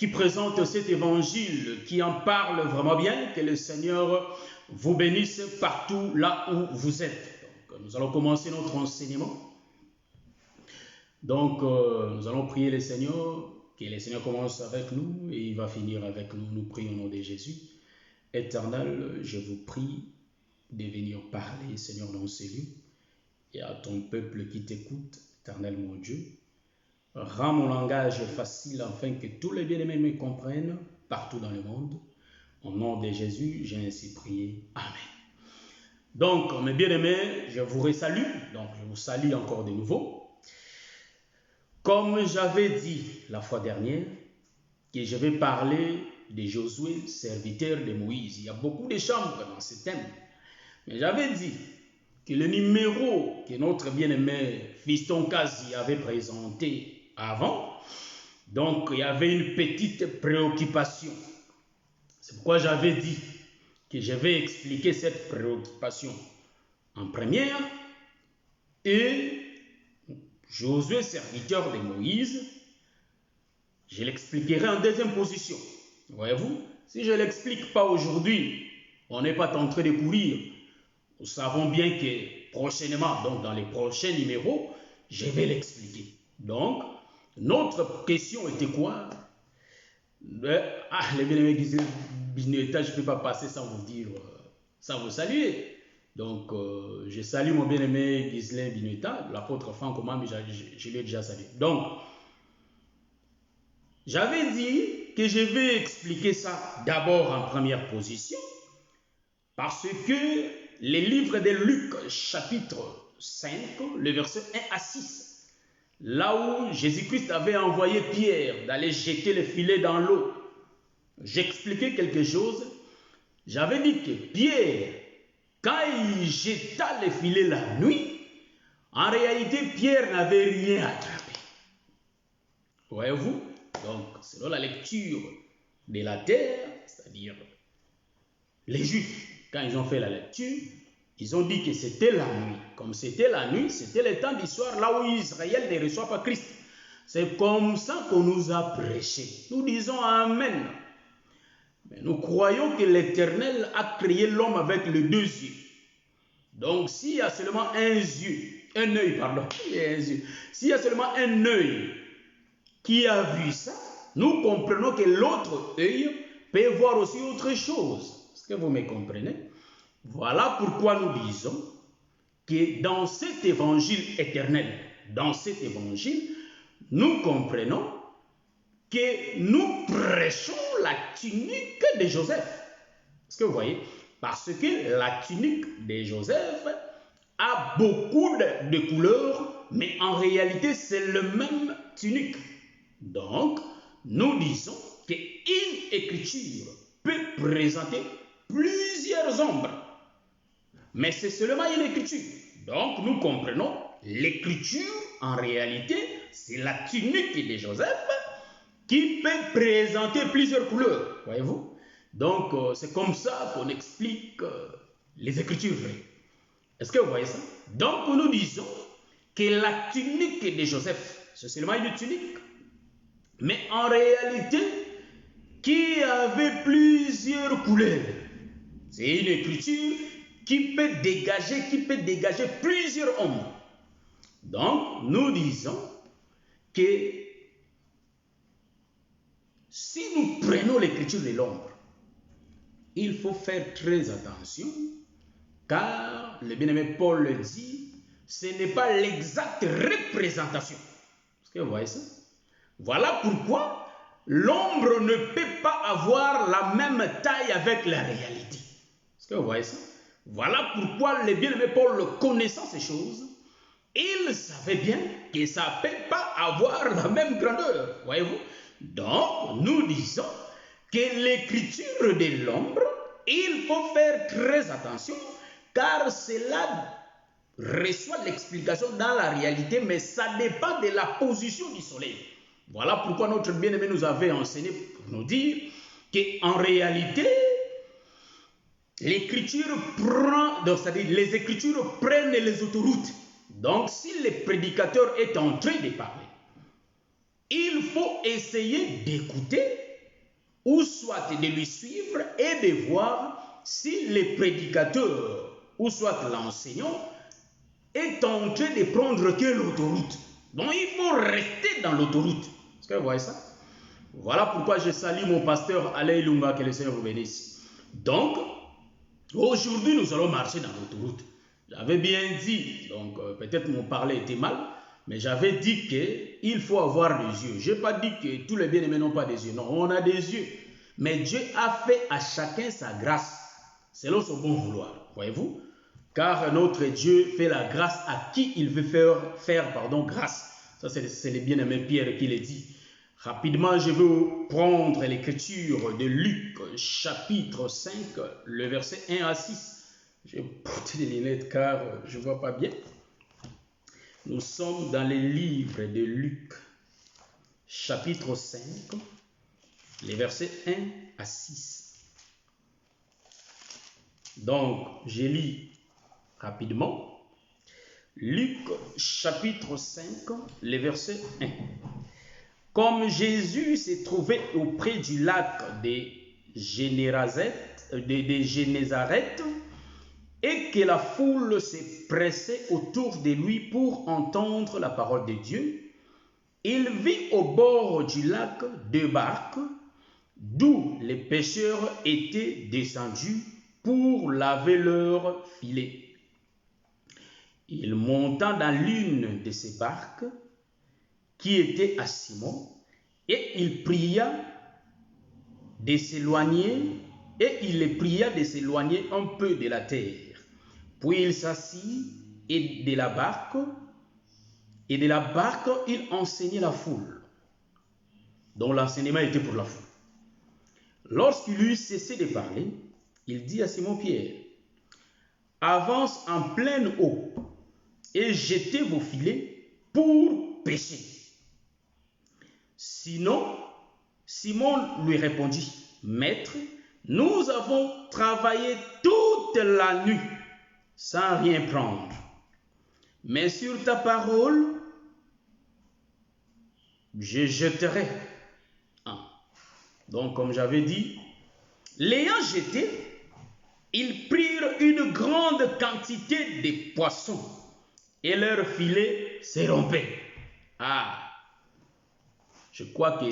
qui présente cet évangile, qui en parle vraiment bien. Que le Seigneur vous bénisse partout là où vous êtes. Donc, nous allons commencer notre enseignement. Donc, nous allons prier le Seigneur, que le Seigneur commence avec nous et il va finir avec nous. Nous prions au nom de Jésus. Éternel, je vous prie de venir parler, Seigneur, dans ces lieux, et à ton peuple qui t'écoute, Éternel mon Dieu. Rends mon langage facile afin que tous les bien-aimés me comprennent partout dans le monde. Au nom de Jésus, j'ai ainsi prié. Amen. Donc, mes bien-aimés, je vous resalue. Donc, je vous salue encore de nouveau. Comme j'avais dit la fois dernière, que je vais parler de Josué, serviteur de Moïse. Il y a beaucoup de chambres dans ce thème. Mais j'avais dit que le numéro que notre bien-aimé Fiston Kazi avait présenté avant, donc il y avait une petite préoccupation. C'est pourquoi j'avais dit que je vais expliquer cette préoccupation en première et Josué, serviteur de Moïse, je l'expliquerai en deuxième position. Voyez-vous, si je ne l'explique pas aujourd'hui, on n'est pas en train de courir. Nous savons bien que prochainement, donc dans les prochains numéros, je vais l'expliquer. Donc, notre question était quoi? Les bien-aimés qui Bineta, je ne peux pas passer sans vous dire, sans vous saluer. Donc, je salue mon bien-aimé Ghislain Bineta, l'apôtre Franck Omam, je l'ai déjà salué. Donc, j'avais dit que je vais expliquer ça d'abord en première position, parce que les livres de Luc, chapitre 5, le verset 1 à 6, là où Jésus-Christ avait envoyé Pierre d'aller jeter le filet dans l'eau, j'expliquais quelque chose. J'avais dit que Pierre, quand il jeta le filet la nuit, en réalité, Pierre n'avait rien attrapé. Voyez-vous? Donc, selon la lecture de la terre, c'est-à-dire les Juifs, quand ils ont fait la lecture, ils ont dit que c'était la nuit. Comme c'était la nuit, c'était le temps d'histoire là où Israël ne reçoit pas Christ. C'est comme ça qu'on nous a prêché. Nous disons Amen. Mais nous croyons que l'Éternel a créé l'homme avec les deux yeux. Donc, s'il y a seulement un œil, s'il y a seulement un œil qui a vu ça, nous comprenons que l'autre œil peut voir aussi autre chose. Est-ce que vous me comprenez? Voilà pourquoi nous disons que dans cet évangile éternel, dans cet évangile, nous comprenons que nous prêchons la tunique de Joseph. Est-ce que vous voyez? Parce que la tunique de Joseph a beaucoup de couleurs, mais en réalité, c'est le même tunique. Donc, nous disons qu'une écriture peut présenter plusieurs ombres, mais c'est seulement une écriture. Donc, nous comprenons l'écriture, en réalité, c'est la tunique de Joseph qui peut présenter plusieurs couleurs, voyez-vous. Donc, c'est comme ça qu'on explique les écritures vraies. Est-ce que vous voyez ça? Donc, nous disons que la tunique de Joseph, c'est seulement une tunique, mais en réalité, qui avait plusieurs couleurs. C'est une écriture qui peut dégager plusieurs ombres. Donc, nous disons que si nous prenons l'écriture de l'ombre, il faut faire très attention, car le bien-aimé Paul le dit, ce n'est pas l'exacte représentation. Est-ce que vous voyez ça? Voilà pourquoi l'ombre ne peut pas avoir la même taille avec la réalité. Est-ce que vous voyez ça? Voilà pourquoi le bien-aimé Paul, connaissant ces choses, il savait bien que ça ne peut pas avoir la même grandeur. Voyez-vous? Donc, nous disons que l'écriture de l'ombre, il faut faire très attention, car cela reçoit l'explication dans la réalité, mais ça dépend de la position du soleil. Voilà pourquoi notre bien-aimé nous avait enseigné pour nous dire qu'en réalité, l'écriture prend, c'est-à-dire les écritures prennent les autoroutes. Donc, si le prédicateur est en train de parler, il faut essayer d'écouter ou soit de lui suivre et de voir si le prédicateur, ou soit l'enseignant, est en train de prendre que l'autoroute. Donc il faut rester dans l'autoroute. Est-ce que vous voyez ça? Voilà pourquoi je salue mon pasteur Alain Lunga, que le Seigneur vous bénisse. Donc, aujourd'hui, nous allons marcher dans l'autoroute. J'avais bien dit, donc peut-être mon parler était mal, mais j'avais dit qu'il faut avoir des yeux. Je n'ai pas dit que tous les bien-aimés n'ont pas des yeux. Non, on a des yeux. Mais Dieu a fait à chacun sa grâce, selon son bon vouloir. Voyez-vous? Car notre Dieu fait la grâce à qui il veut faire grâce. Ça, c'est le bien-aimé Pierre qui le dit. Rapidement, je vais prendre l'écriture de Luc, chapitre 5, le verset 1 à 6. Je vais porter les lunettes car je ne vois pas bien. Nous sommes dans les livres de Luc, chapitre 5, les versets 1 à 6. Donc, je lis rapidement. Luc, chapitre 5, les versets 1. Comme Jésus s'est trouvé auprès du lac de Génézareth, et que la foule s'est pressée autour de lui pour entendre la parole de Dieu, il vit au bord du lac 2 barques, d'où les pêcheurs étaient descendus pour laver leurs filets. Il monta dans l'une de ces barques, qui était à Simon, et il pria de s'éloigner, un peu de la terre. Puis il s'assit et de la barque, il enseignait la foule. Donc l'enseignement était pour la foule. Lorsqu'il eut cessé de parler, il dit à Simon-Pierre, « Avance en pleine eau et jetez vos filets pour pêcher. » Sinon, Simon lui répondit, « Maître, nous avons travaillé toute la nuit sans rien prendre. Mais sur ta parole, je jetterai. » Donc, comme j'avais dit, l'ayant jeté, ils prirent une grande quantité de poissons et leur filet se rompait. Je crois que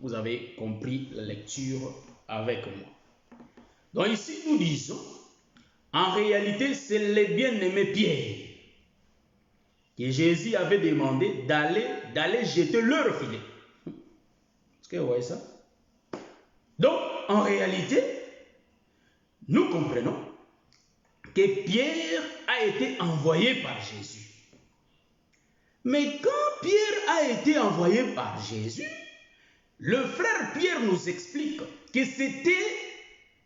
vous avez compris la lecture avec moi. Donc ici, nous disons, en réalité, c'est le bien-aimé Pierre que Jésus avait demandé d'aller jeter leur filet. Est-ce que vous voyez ça? Donc, en réalité, nous comprenons que Pierre a été envoyé par Jésus. Mais quand Pierre a été envoyé par Jésus, le frère Pierre nous explique que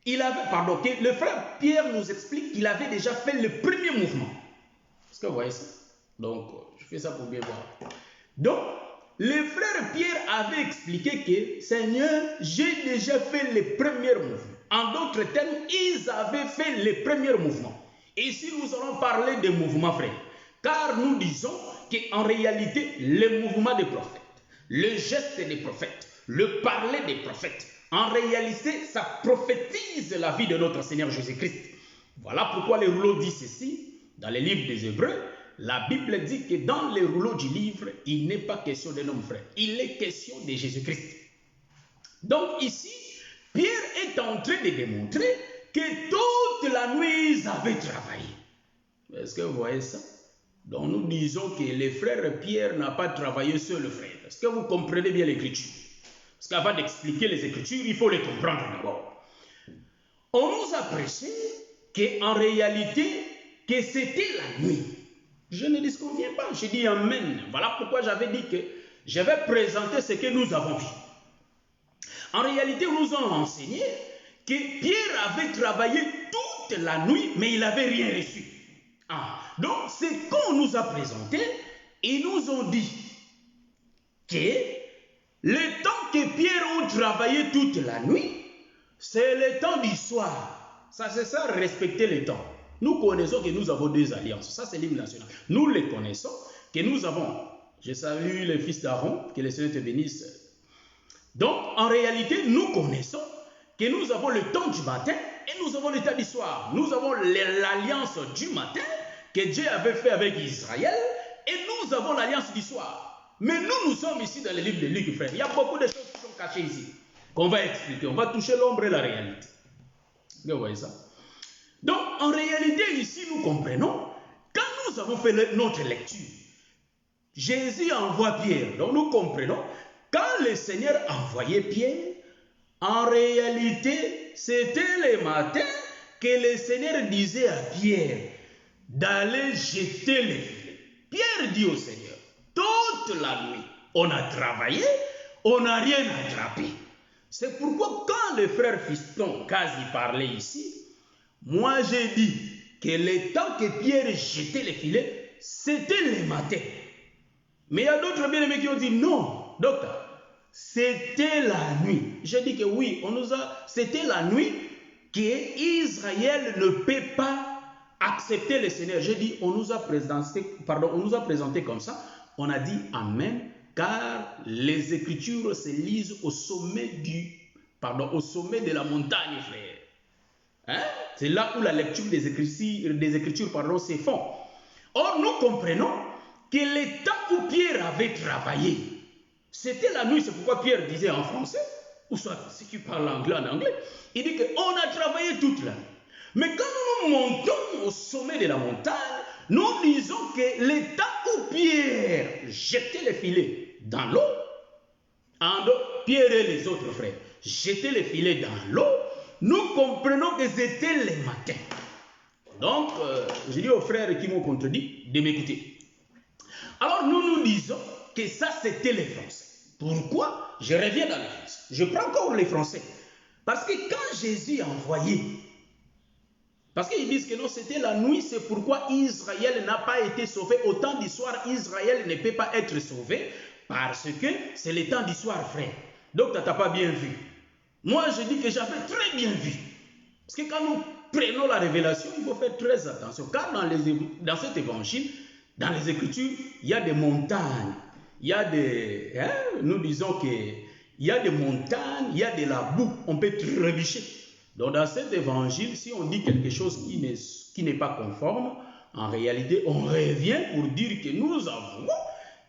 le frère Pierre nous explique qu'il avait déjà fait le premier mouvement. Est-ce que vous voyez ça? Donc, je fais ça pour bien voir. Donc, le frère Pierre avait expliqué que, Seigneur, j'ai déjà fait le premier mouvement. En d'autres termes, ils avaient fait le premier mouvement. Et ici, nous allons parler de mouvement, frère. Car nous disons qu'en réalité, le mouvement des prophètes, le geste des prophètes, le parler des prophètes, en réalité, ça prophétise la vie de notre Seigneur Jésus-Christ. Voilà pourquoi les rouleaux disent ceci, dans les livres des Hébreux, la Bible dit que dans les rouleaux du livre, il n'est pas question d'un homme frère, il est question de Jésus-Christ. Donc ici, Pierre est en train de démontrer que toute la nuit, ils avaient travaillé. Est-ce que vous voyez ça? Donc nous disons que le frère Pierre n'a pas travaillé seul, frère. Est-ce que vous comprenez bien l'écriture? Parce qu'avant d'expliquer les écritures, il faut les comprendre d'abord. On nous a prêché qu'en réalité, que c'était la nuit. Je ne disconviens pas, je dis Amen. Voilà pourquoi j'avais dit que je vais présenter ce que nous avons vu. En réalité, nous avons enseigné que Pierre avait travaillé toute la nuit, mais il n'avait rien reçu. Donc, c'est qu'on nous a présenté, ils nous ont dit que le temps que Pierre a travaillé toute la nuit, c'est le temps du soir. Ça, c'est ça, respecter le temps. Nous connaissons que nous avons deux alliances. Ça, c'est l'hymne national. Nous les connaissons, que nous avons. Je salue les fils d'Aaron, que le Seigneur te bénisse. Donc, en réalité, nous connaissons que nous avons le temps du matin et nous avons le temps du soir. Nous avons l'alliance du matin que Dieu avait fait avec Israël et nous avons l'alliance du soir. Mais nous sommes ici dans le livre de Luc, frère. Il y a beaucoup de choses qui sont cachées ici, qu'on va expliquer. On va toucher l'ombre et la réalité. Vous voyez ça? Donc, en réalité, ici, nous comprenons, quand nous avons fait notre lecture, Jésus envoie Pierre. Donc, nous comprenons, quand le Seigneur envoyait Pierre, en réalité, c'était le matin que le Seigneur disait à Pierre d'aller jeter les filets. Pierre dit au Seigneur, toute la nuit, on a travaillé, on n'a rien attrapé. C'est pourquoi quand le frère Fiston quasi parlait ici, moi j'ai dit que le temps que Pierre jetait les filets, c'était le matin. Mais il y a d'autres bien-aimés qui ont dit non, docteur, c'était la nuit. J'ai dit que oui, c'était la nuit qu'Israël ne peut pas accepter le Seigneur. J'ai dit, on nous a présenté comme ça. On a dit Amen, car les Écritures se lisent au sommet de la montagne, frère. Hein? C'est là où la lecture des Écritures se font. Or, nous comprenons que le temps où Pierre avait travaillé, c'était la nuit. C'est pourquoi Pierre disait en français, ou soit ceux qui parlent anglais en anglais, il dit qu'on a travaillé toute la nuit. Mais quand nous montons au sommet de la montagne, nous disons que le temps où Pierre jetait les filets dans l'eau, Pierre et les autres frères jetaient les filets dans l'eau, nous comprenons que c'était le matin. Donc, je dis aux frères qui m'ont contredit de m'écouter. Alors, nous disons que ça, c'était les Français. Pourquoi? Je reviens dans les Français. Je prends encore les Français. Parce que quand Jésus a envoyé, parce qu'ils disent que non, c'était la nuit, c'est pourquoi Israël n'a pas été sauvé. Au temps du soir, Israël ne peut pas être sauvé parce que c'est le temps du soir, frère. Donc, tu n'as pas bien vu. Moi, je dis que j'avais très bien vu. Parce que quand nous prenons la révélation, il faut faire très attention. Car dans cet évangile, dans les Écritures, il y a des montagnes. Il y a des... nous disons qu'il y a des montagnes, il y a de la boue. On peut trébucher. Donc dans cet évangile, si on dit quelque chose qui n'est pas conforme, en réalité, on revient pour dire que nous avons,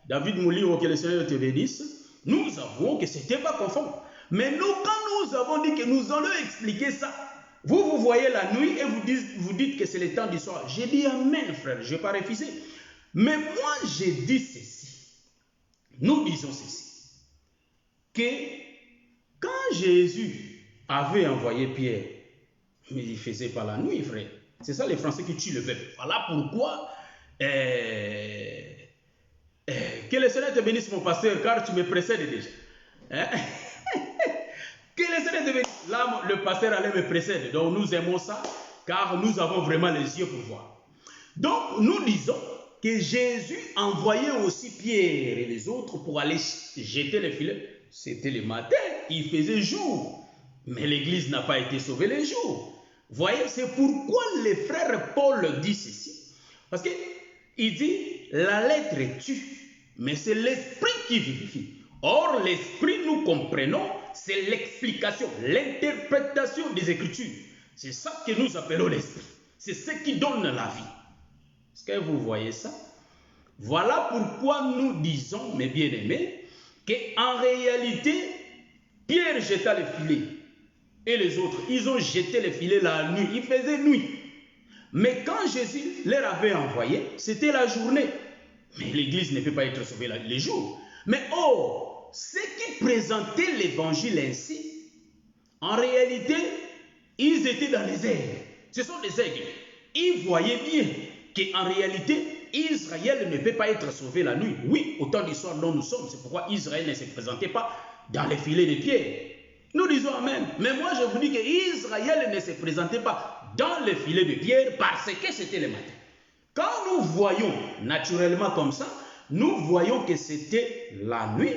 David Mouliro, que le Seigneur te bénisse, nous avons que ce n'était pas conforme. Mais nous, quand nous avons dit que nous allons expliquer ça, vous voyez la nuit et vous dites que c'est le temps du soir. J'ai dit Amen, frère, je n'ai pas refusé. Mais moi, j'ai dit ceci. Nous disons ceci. Que quand Jésus avait envoyé Pierre, mais il ne faisait pas la nuit, frère. C'est ça les Français qui tuent le peuple. Voilà pourquoi que le Seigneur te bénisse, mon pasteur, car tu me précèdes déjà. Hein? Que le Seigneur te bénisse. Là, le pasteur allait me précéder. Donc nous aimons ça, car nous avons vraiment les yeux pour voir. Donc nous disons que Jésus envoyait aussi Pierre et les autres pour aller jeter les filets. C'était le matin, il faisait jour. Mais l'Église n'a pas été sauvée les jours. Voyez, c'est pourquoi le frère Paul dit ceci. Parce qu'il dit, la lettre tue, mais c'est l'esprit qui vivifie. Or, l'esprit, nous comprenons, c'est l'explication, l'interprétation des Écritures. C'est ça que nous appelons l'esprit. C'est ce qui donne la vie. Est-ce que vous voyez ça? Voilà pourquoi nous disons, mes bien-aimés, qu'en réalité, Pierre jeta les filets. Et les autres, ils ont jeté les filets la nuit. Il faisait nuit. Mais quand Jésus leur avait envoyé, c'était la journée. Mais l'Église ne peut pas être sauvée les jours. Mais oh, ceux qui présentaient l'évangile ainsi, en réalité, ils étaient dans les aigles. Ce sont des aigles. Ils voyaient bien qu'en réalité, Israël ne peut pas être sauvé la nuit. Oui, au temps du soir dont nous sommes, c'est pourquoi Israël ne se présentait pas dans les filets de pierre. Nous disons Amen. Mais moi, je vous dis qu'Israël ne se présentait pas dans les filets de pierre parce que c'était le matin. Quand nous voyons naturellement comme ça, nous voyons que c'était la nuit.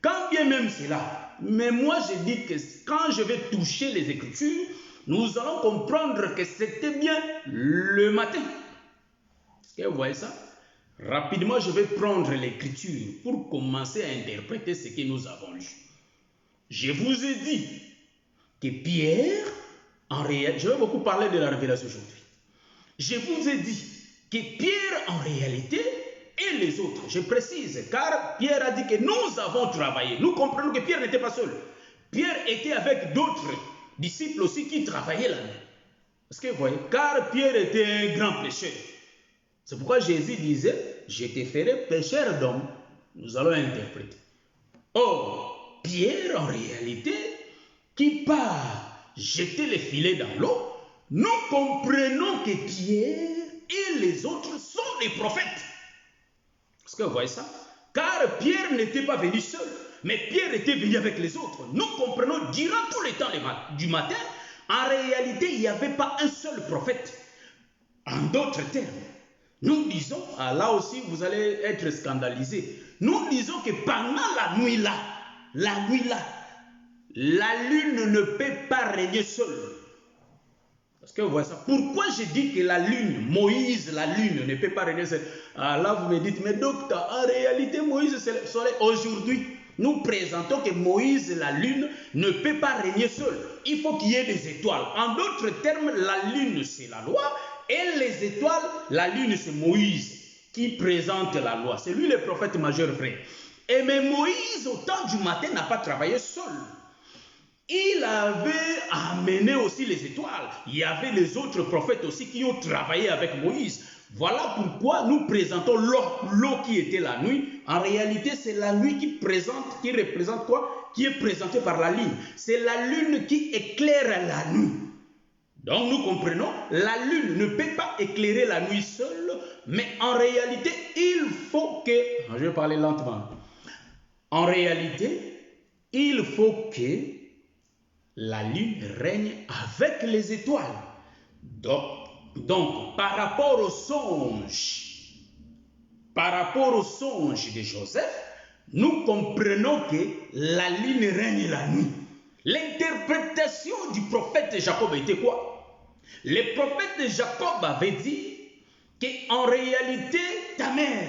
Quand bien même c'est là. Mais moi, je dis que quand je vais toucher les Écritures, nous allons comprendre que c'était bien le matin. Est-ce que vous voyez ça? Rapidement, je vais prendre l'Écriture pour commencer à interpréter ce que nous avons lu. Je vous ai dit que Pierre, en réalité, je vais beaucoup parler de la révélation aujourd'hui. Je vous ai dit que Pierre, en réalité, et les autres, je précise, car Pierre a dit que nous avons travaillé. Nous comprenons que Pierre n'était pas seul. Pierre était avec d'autres disciples aussi qui travaillaient là-dedans. Est-ce que vous voyez? Car Pierre était un grand pécheur. C'est pourquoi Jésus disait, je te ferai pécheur d'hommes. Nous allons interpréter. Or, Pierre, en réalité, qui part jeter les filets dans l'eau, nous comprenons que Pierre et les autres sont des prophètes. Est-ce que vous voyez ça? Car Pierre n'était pas venu seul, mais Pierre était venu avec les autres. Nous comprenons, durant tout le temps du matin, en réalité, il n'y avait pas un seul prophète. En d'autres termes, nous disons, là aussi vous allez être scandalisés, nous disons que pendant la nuit là, la lune ne peut pas régner seule. Est-ce que vous voyez ça? Pourquoi je dis que la lune, Moïse, la lune ne peut pas régner seule? Là vous me dites, mais docteur, en réalité Moïse c'est le soleil. Aujourd'hui, nous présentons que Moïse, la lune, ne peut pas régner seul. Il faut qu'il y ait des étoiles. En d'autres termes, la lune c'est la loi et les étoiles, la lune c'est Moïse qui présente la loi. C'est lui le prophète majeur, frère. Et mais Moïse, au temps du matin, n'a pas travaillé seul. Il avait amené aussi les étoiles. Il y avait les autres prophètes aussi qui ont travaillé avec Moïse. Voilà pourquoi nous présentons l'eau qui était la nuit. En réalité, c'est la nuit qui représente quoi? Qui est présentée par la lune. C'est la lune qui éclaire la nuit. Donc nous comprenons, la lune ne peut pas éclairer la nuit seule, mais en réalité, il faut que... Je vais parler lentement. En réalité, il faut que la lune règne avec les étoiles. Donc par rapport au songe de Joseph, nous comprenons que la lune règne la nuit. L'interprétation du prophète Jacob était quoi? Le prophète Jacob avait dit qu'en réalité, ta mère...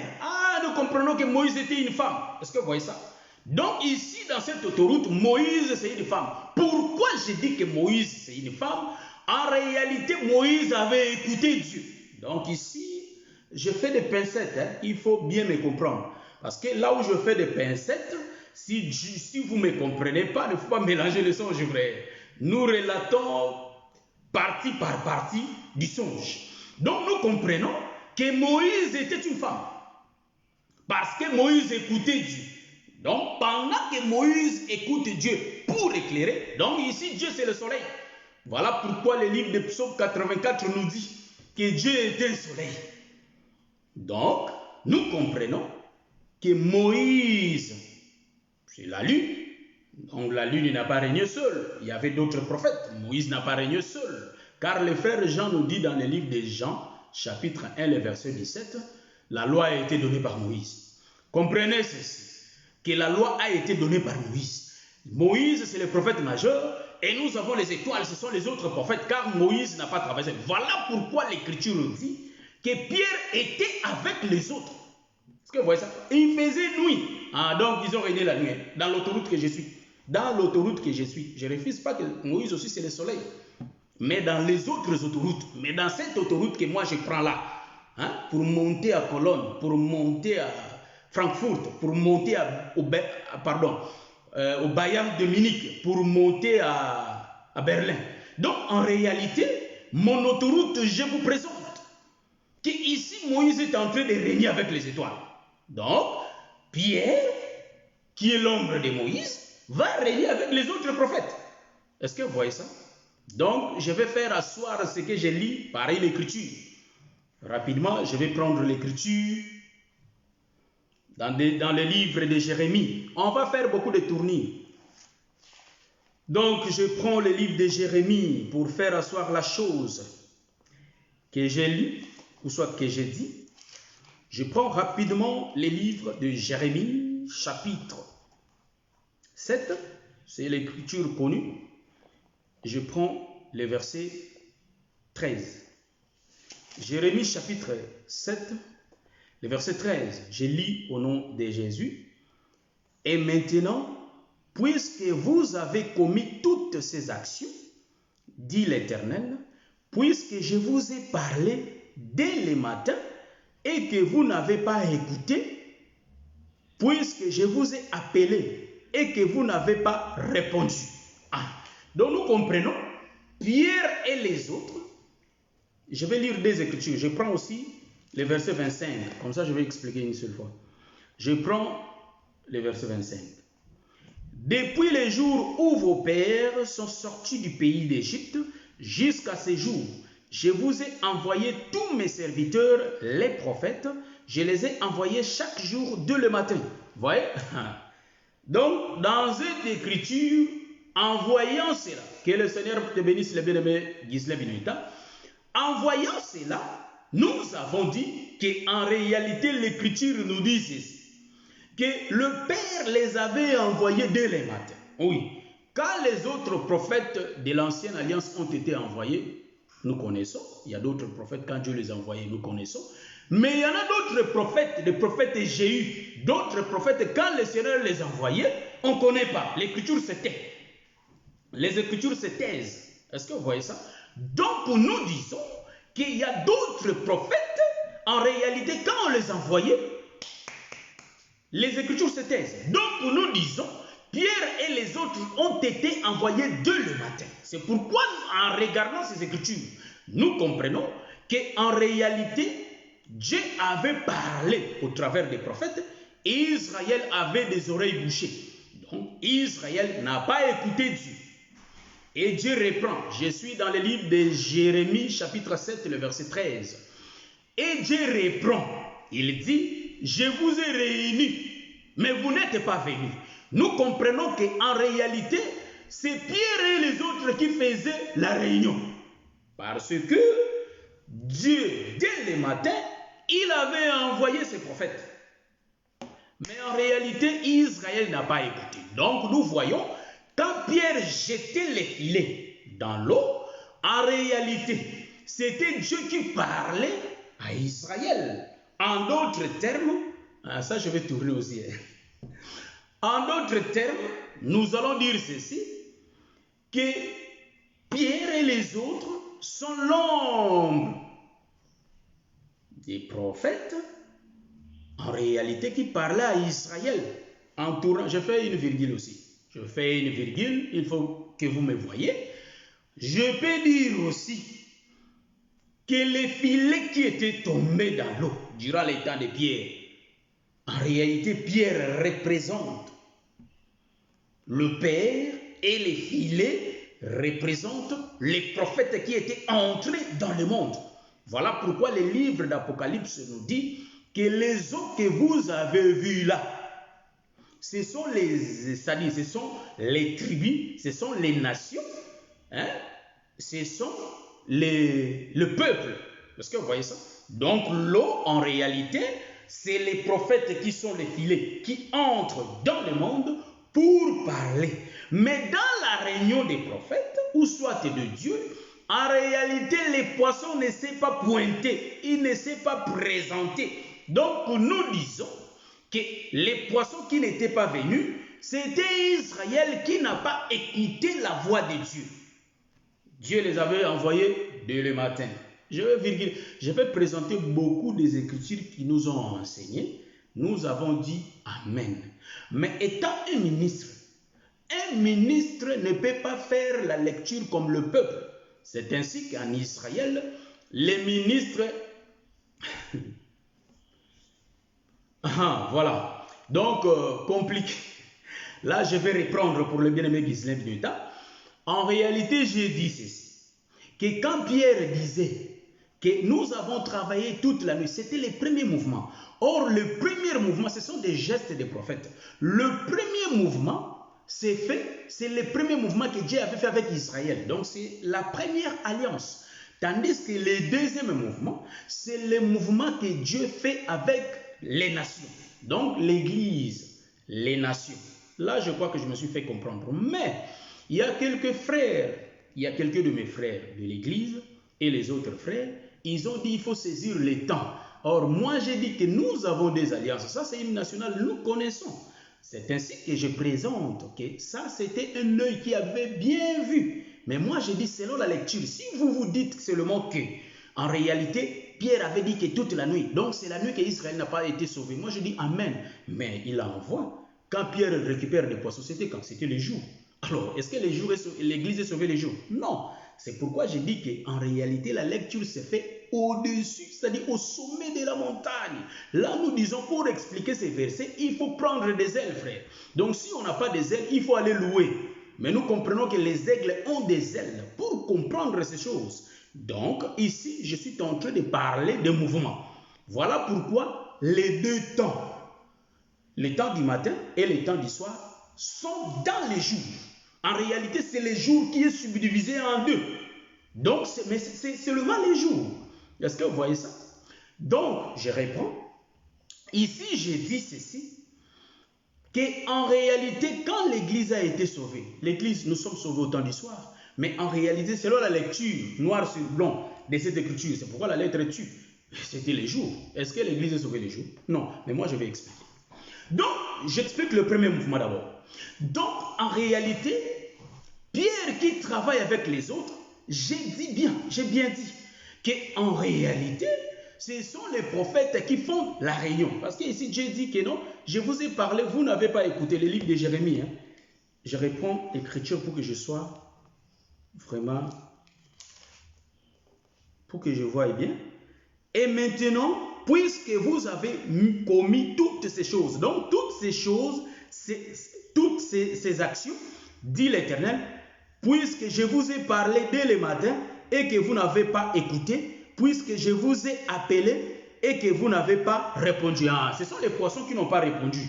nous comprenons que Moïse était une femme. Est-ce que vous voyez ça? Donc ici, dans cette autoroute, Moïse, c'est une femme. Pourquoi je dis que Moïse, c'est une femme? En réalité, Moïse avait écouté Dieu. Donc ici, je fais des pincettes. Il faut bien me comprendre. Parce que là où je fais des pincettes, si vous ne me comprenez pas, il ne faut pas mélanger les songes, frère. Nous relatons partie par partie du songe. Donc nous comprenons que Moïse était une femme. Parce que Moïse écoutait Dieu. Donc pendant que Moïse écoute Dieu pour éclairer, donc ici Dieu c'est le soleil. Voilà pourquoi le livre de Psaume 84 nous dit que Dieu est un soleil. Donc nous comprenons que Moïse, c'est la lune. Donc la lune n'a pas régné seule. Il y avait d'autres prophètes. Moïse n'a pas régné seul. Car le frère Jean nous dit dans le livre de Jean, chapitre 1, le verset 17, la loi a été donnée par Moïse. Comprenez ceci, que la loi a été donnée par Moïse. Moïse, c'est le prophèt majeur, et nous avons les étoiles, ce sont les autres prophètes, car Moïse n'a pas travaillé. Voilà pourquoi l'Écriture dit que Pierre était avec les autres. Est-ce que vous voyez ça? Il faisait nuit. Donc ils ont régné la nuit, dans l'autoroute que je suis. Dans l'autoroute que je suis, je ne refuse pas que Moïse aussi c'est le soleil. Mais dans les autres autoroutes, mais dans cette autoroute que moi je prends là, pour monter à Cologne, pour monter à Francfort, pour monter au Bayern de Munich, pour monter à Berlin. Donc en réalité, mon autoroute, je vous présente qu'ici Moïse est en train de régner avec les étoiles. Donc Pierre, qui est l'ombre de Moïse, va régner avec les autres prophètes. Est-ce que vous voyez ça? Donc, je vais faire asseoir ce que je lis par l'écriture. Rapidement, je vais prendre l'écriture dans le livre de Jérémie. On va faire beaucoup de tournées. Donc, je prends le livre de Jérémie pour faire asseoir la chose que j'ai lu, ou soit que j'ai dit. Je prends rapidement le livre de Jérémie, chapitre 7. C'est l'écriture connue. Je prends le verset 13. Jérémie chapitre 7, le verset 13. Je lis au nom de Jésus. Et maintenant, puisque vous avez commis toutes ces actions, dit l'Éternel, puisque je vous ai parlé dès le matin et que vous n'avez pas écouté, puisque je vous ai appelé et que vous n'avez pas répondu. Ah. Donc nous comprenons, Pierre et les autres, je vais lire des Écritures, je prends aussi le verset 25, comme ça je vais expliquer une seule fois. Je prends le verset 25. Depuis les jours où vos pères sont sortis du pays d'Égypte jusqu'à ces jours, je vous ai envoyé tous mes serviteurs, les prophètes, je les ai envoyés chaque jour dès le matin. Vous voyez? Donc, dans cette écriture, en voyant cela, que le Seigneur te bénisse, le bien-aimé Ghislain Binuita, en voyant cela, nous avons dit qu'en réalité, l'écriture nous dit ceci, que le Père les avait envoyés dès le matin. Oui, quand les autres prophètes de l'ancienne alliance ont été envoyés, nous connaissons. Il y a d'autres prophètes, quand Dieu les a envoyés, nous connaissons. Mais il y en a d'autres prophètes, des prophètes Jéhu, d'autres prophètes, quand le Seigneur les envoyait, on ne connaît pas. L'écriture se tait. Les écritures se taisent. Est-ce que vous voyez ça? Donc nous disons qu'il y a d'autres prophètes, en réalité, quand on les envoyait, les écritures se taisent. Donc nous disons, Pierre et les autres ont été envoyés dès le matin. C'est pourquoi, en regardant ces écritures, nous comprenons qu'en réalité, Dieu avait parlé au travers des prophètes et Israël avait des oreilles bouchées. Donc Israël n'a pas écouté Dieu. Et Dieu reprend. Je suis dans le livre de Jérémie, chapitre 7, le verset 13. Et Dieu reprend. Il dit, je vous ai réunis, mais vous n'êtes pas venus. Nous comprenons qu'en réalité, c'est Pierre et les autres qui faisaient la réunion. Parce que Dieu, dès le matin, il avait envoyé ses prophètes. Mais en réalité, Israël n'a pas écouté. Donc nous voyons, quand Pierre jetait les filets dans l'eau, en réalité, c'était Dieu qui parlait à Israël. En d'autres termes, ça je vais tourner aussi. En d'autres termes, nous allons dire ceci, que Pierre et les autres sont l'ombre des prophètes, en réalité, qui parlaient à Israël. En tournant, je fais une virgule aussi. Je fais une virgule, il faut que vous me voyez. Je peux dire aussi que les filets qui étaient tombés dans l'eau durant les temps de Pierre, en réalité, Pierre représente le Père et les filets représentent les prophètes qui étaient entrés dans le monde. Voilà pourquoi le livre d'Apocalypse nous dit que les eaux que vous avez vues là, ce sont ce sont les tribus, ce sont les nations, hein? Ce sont le peuple. Est-ce que vous voyez ça? Donc l'eau, en réalité, c'est les prophètes qui sont les filets, qui entrent dans le monde pour parler. Mais dans la réunion des prophètes, ou soit de Dieu, en réalité, les poissons ne s'est pas pointé, ils ne s'est pas présenté. Donc nous disons que les poissons qui n'étaient pas venus, c'était Israël qui n'a pas écouté la voix de Dieu. Dieu les avait envoyés dès le matin. Je vais présenter beaucoup des écritures qui nous ont enseigné. Nous avons dit Amen. Mais étant un ministre ne peut pas faire la lecture comme le peuple. C'est ainsi qu'en Israël, les ministres... voilà. Donc, compliqué. Là, je vais reprendre pour le bien-aimé Ghislain Binuita. En réalité, j'ai dit ceci. Que quand Pierre disait que nous avons travaillé toute la nuit, c'était le premier mouvement. Or, le premier mouvement, ce sont des gestes des prophètes. Le premier mouvement, c'est le premier mouvement que Dieu avait fait avec Israël. Donc, c'est la première alliance. Tandis que le deuxième mouvement, c'est le mouvement que Dieu fait avec les nations. Donc, l'Église, les nations. Là, je crois que je me suis fait comprendre. Mais, il y a quelques frères, il y a quelques de mes frères de l'Église et les autres frères, ils ont dit qu'il faut saisir les temps. Or, moi, j'ai dit que nous avons des alliances. Ça, c'est une nationale, nous connaissons. C'est ainsi que je présente que ça, c'était un œil qui avait bien vu. Mais moi, je dis selon la lecture, si vous vous dites seulement que, en réalité, Pierre avait dit que toute la nuit, donc c'est la nuit qu'Israël n'a pas été sauvé. Moi, je dis Amen. Mais il envoie. Quand Pierre récupère des poissons, c'était quand? C'était le jour. Alors, est-ce que l'Église est sauvée les jours? Non. C'est pourquoi je dis qu'en réalité, la lecture se fait au-dessus, c'est-à-dire au sommet de la montagne. Là, nous disons, pour expliquer ces versets, il faut prendre des ailes, frère. Donc, si on n'a pas des ailes, il faut aller louer. Mais nous comprenons que les aigles ont des ailes pour comprendre ces choses. Donc, ici, je suis en train de parler de mouvement. Voilà pourquoi les deux temps, le temps du matin et le temps du soir, sont dans les jours. En réalité, c'est le jour qui est subdivisé en deux. Donc, c'est seulement les jours. Est-ce que vous voyez ça? Donc, je réponds. Ici, j'ai dit ceci. Qu'en réalité, quand l'Église a été sauvée, l'Église, nous sommes sauvés au temps du soir. Mais en réalité, selon la lecture, noir sur blanc, de cette écriture, c'est pourquoi la lettre tue. C'était les jours. Est-ce que l'Église est sauvée les jours? Non. Mais moi, je vais expliquer. Donc, j'explique le premier mouvement d'abord. Donc, en réalité, Pierre qui travaille avec les autres, j'ai bien dit qu'en réalité, ce sont les prophètes qui font la réunion. Parce que ici, Dieu dit que non, je vous ai parlé, vous n'avez pas écouté le livre de Jérémie. Hein. Je reprends l'écriture pour que je sois vraiment, pour que je voie bien. Et maintenant, puisque vous avez commis toutes ces choses, donc toutes ces choses, toutes ces actions, dit l'Éternel, puisque je vous ai parlé dès le matin et que vous n'avez pas écouté, puisque je vous ai appelé et que vous n'avez pas répondu. Ah, ce sont les poissons qui n'ont pas répondu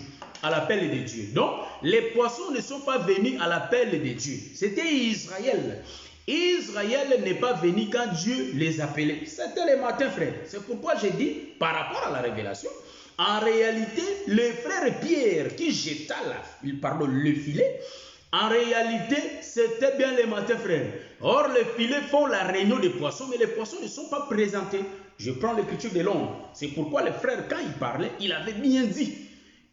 à l'appel de Dieu. Donc, les poissons ne sont pas venus à l'appel de Dieu. C'était Israël. Israël n'est pas venu quand Dieu les appelait. C'était le matin, frère. C'est pourquoi j'ai dit, par rapport à la révélation, en réalité, le frère Pierre qui jeta le filet, en réalité, c'était bien le matin, frère. Or, les filets font la réunion des poissons, mais les poissons ne sont pas présentés. Je prends l'écriture de l'ombre. C'est pourquoi le frère, quand il parlait, il avait bien dit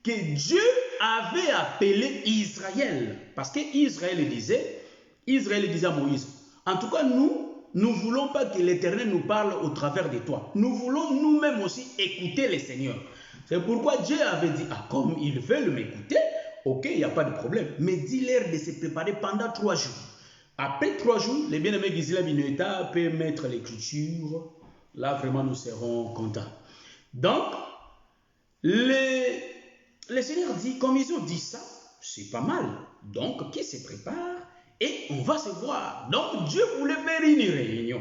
que Dieu avait appelé Israël. Parce qu'Israël disait à Moïse, en tout cas, nous ne voulons pas que l'Éternel nous parle au travers de toi. Nous voulons nous-mêmes aussi écouter le Seigneur. C'est pourquoi Dieu avait dit, ah, comme ils veulent m'écouter, ok, il n'y a pas de problème. Mais dis-leur de se préparer pendant 3 jours. Après 3 jours, les bien-aimés Gisela Binueta peuvent mettre l'écriture. Là, vraiment, nous serons contents. Donc, le Seigneur dit, comme ils ont dit ça, c'est pas mal. Donc, qui se prépare et on va se voir. Donc, Dieu voulait faire une réunion.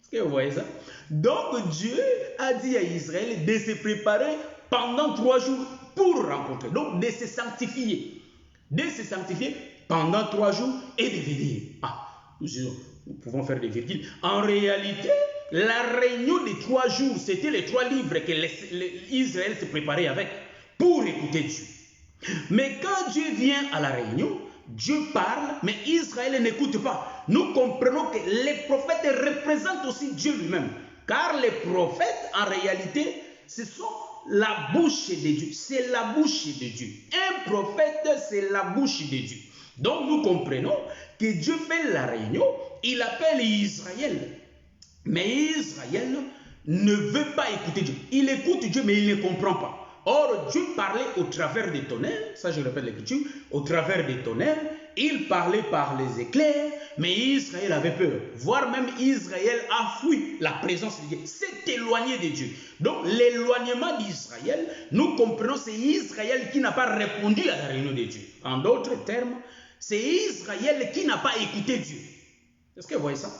Est-ce que vous voyez ça? Donc, Dieu a dit à Israël de se préparer pendant 3 jours pour rencontrer. Donc, de se sanctifier. De se sanctifier pendant 3 jours et de venir. Ah, nous pouvons faire des virgules. En réalité, la réunion des 3 jours, c'était les 3 livres que Israël se préparait avec pour écouter Dieu. Mais quand Dieu vient à la réunion, Dieu parle, mais Israël n'écoute pas. Nous comprenons que les prophètes représentent aussi Dieu lui-même. Car les prophètes, en réalité, ce sont la bouche de Dieu. C'est la bouche de Dieu. Un prophète, c'est la bouche de Dieu. Donc nous comprenons que Dieu fait la réunion, il appelle Israël. Mais Israël ne veut pas écouter Dieu. Il écoute Dieu, mais il ne comprend pas. Or, Dieu parlait au travers des tonnerres, ça je répète l'écriture, au travers des tonnerres, il parlait par les éclairs, mais Israël avait peur. Voire même Israël a fui la présence de Dieu, s'est éloigné de Dieu. Donc l'éloignement d'Israël, nous comprenons, c'est Israël qui n'a pas répondu à la réunion de Dieu. En d'autres termes, c'est Israël qui n'a pas écouté Dieu. Est-ce que vous voyez ça?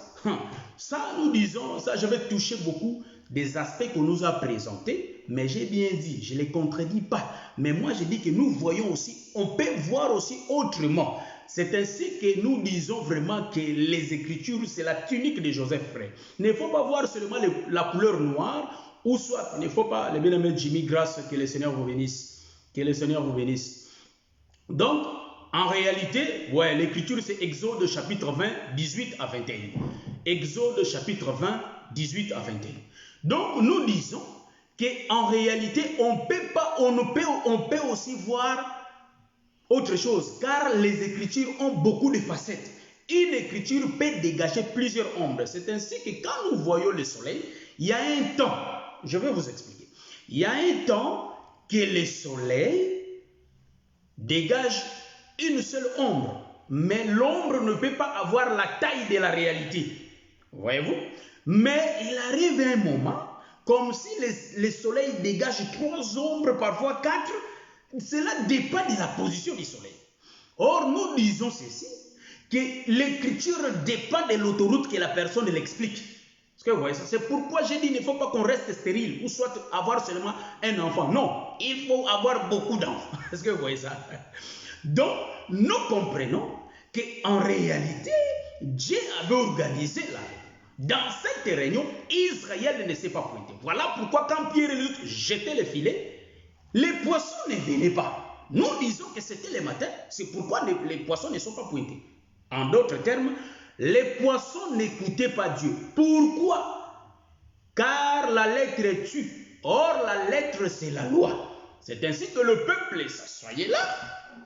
Ça, nous disons, ça je vais toucher beaucoup des aspects qu'on nous a présentés, mais j'ai bien dit, je ne les contredis pas. Mais moi, je dis que nous voyons aussi, on peut voir aussi autrement. C'est ainsi que nous disons vraiment que les Écritures, c'est la tunique de Joseph, frère. Il ne faut pas voir seulement la couleur noire, ou soit, il ne faut pas, les bien-aimés Jimmy, grâce, que le Seigneur vous bénisse. Que le Seigneur vous bénisse. Donc, en réalité, ouais, l'Écriture, c'est Exode chapitre 20, 18 à 21. Exode chapitre 20, 18 à 21. Donc, nous disons qu'en réalité, on peut aussi voir Autre chose, car les Écritures ont beaucoup de facettes. Une écriture peut dégager plusieurs ombres. C'est ainsi que quand nous voyons le soleil, il y a un temps, je vais vous expliquer, il y a un temps que le soleil dégage une seule ombre, mais l'ombre ne peut pas avoir la taille de la réalité. Voyez-vous? Mais il arrive un moment, comme si le soleil dégage 3 ombres, parfois 4, cela dépend de la position du soleil. Or, nous disons ceci, que l'écriture dépend de l'autoroute que la personne l'explique. Est-ce que vous voyez ça? C'est pourquoi j'ai dit qu'il ne faut pas qu'on reste stérile ou soit avoir seulement un enfant. Non, il faut avoir beaucoup d'enfants. Est-ce que vous voyez ça? Donc, nous comprenons qu'en réalité, Dieu avait organisé là. Dans cette réunion, Israël ne s'est pas pointé. Voilà pourquoi quand Pierre et Luc jetaient le filet, les poissons ne venaient pas. Nous disons que c'était le matin, c'est pourquoi les poissons ne sont pas pointés. En d'autres termes, les poissons n'écoutaient pas Dieu. Pourquoi? Car la lettre tue. Or, la lettre, c'est la loi. C'est ainsi que le peuple s'assoyait là.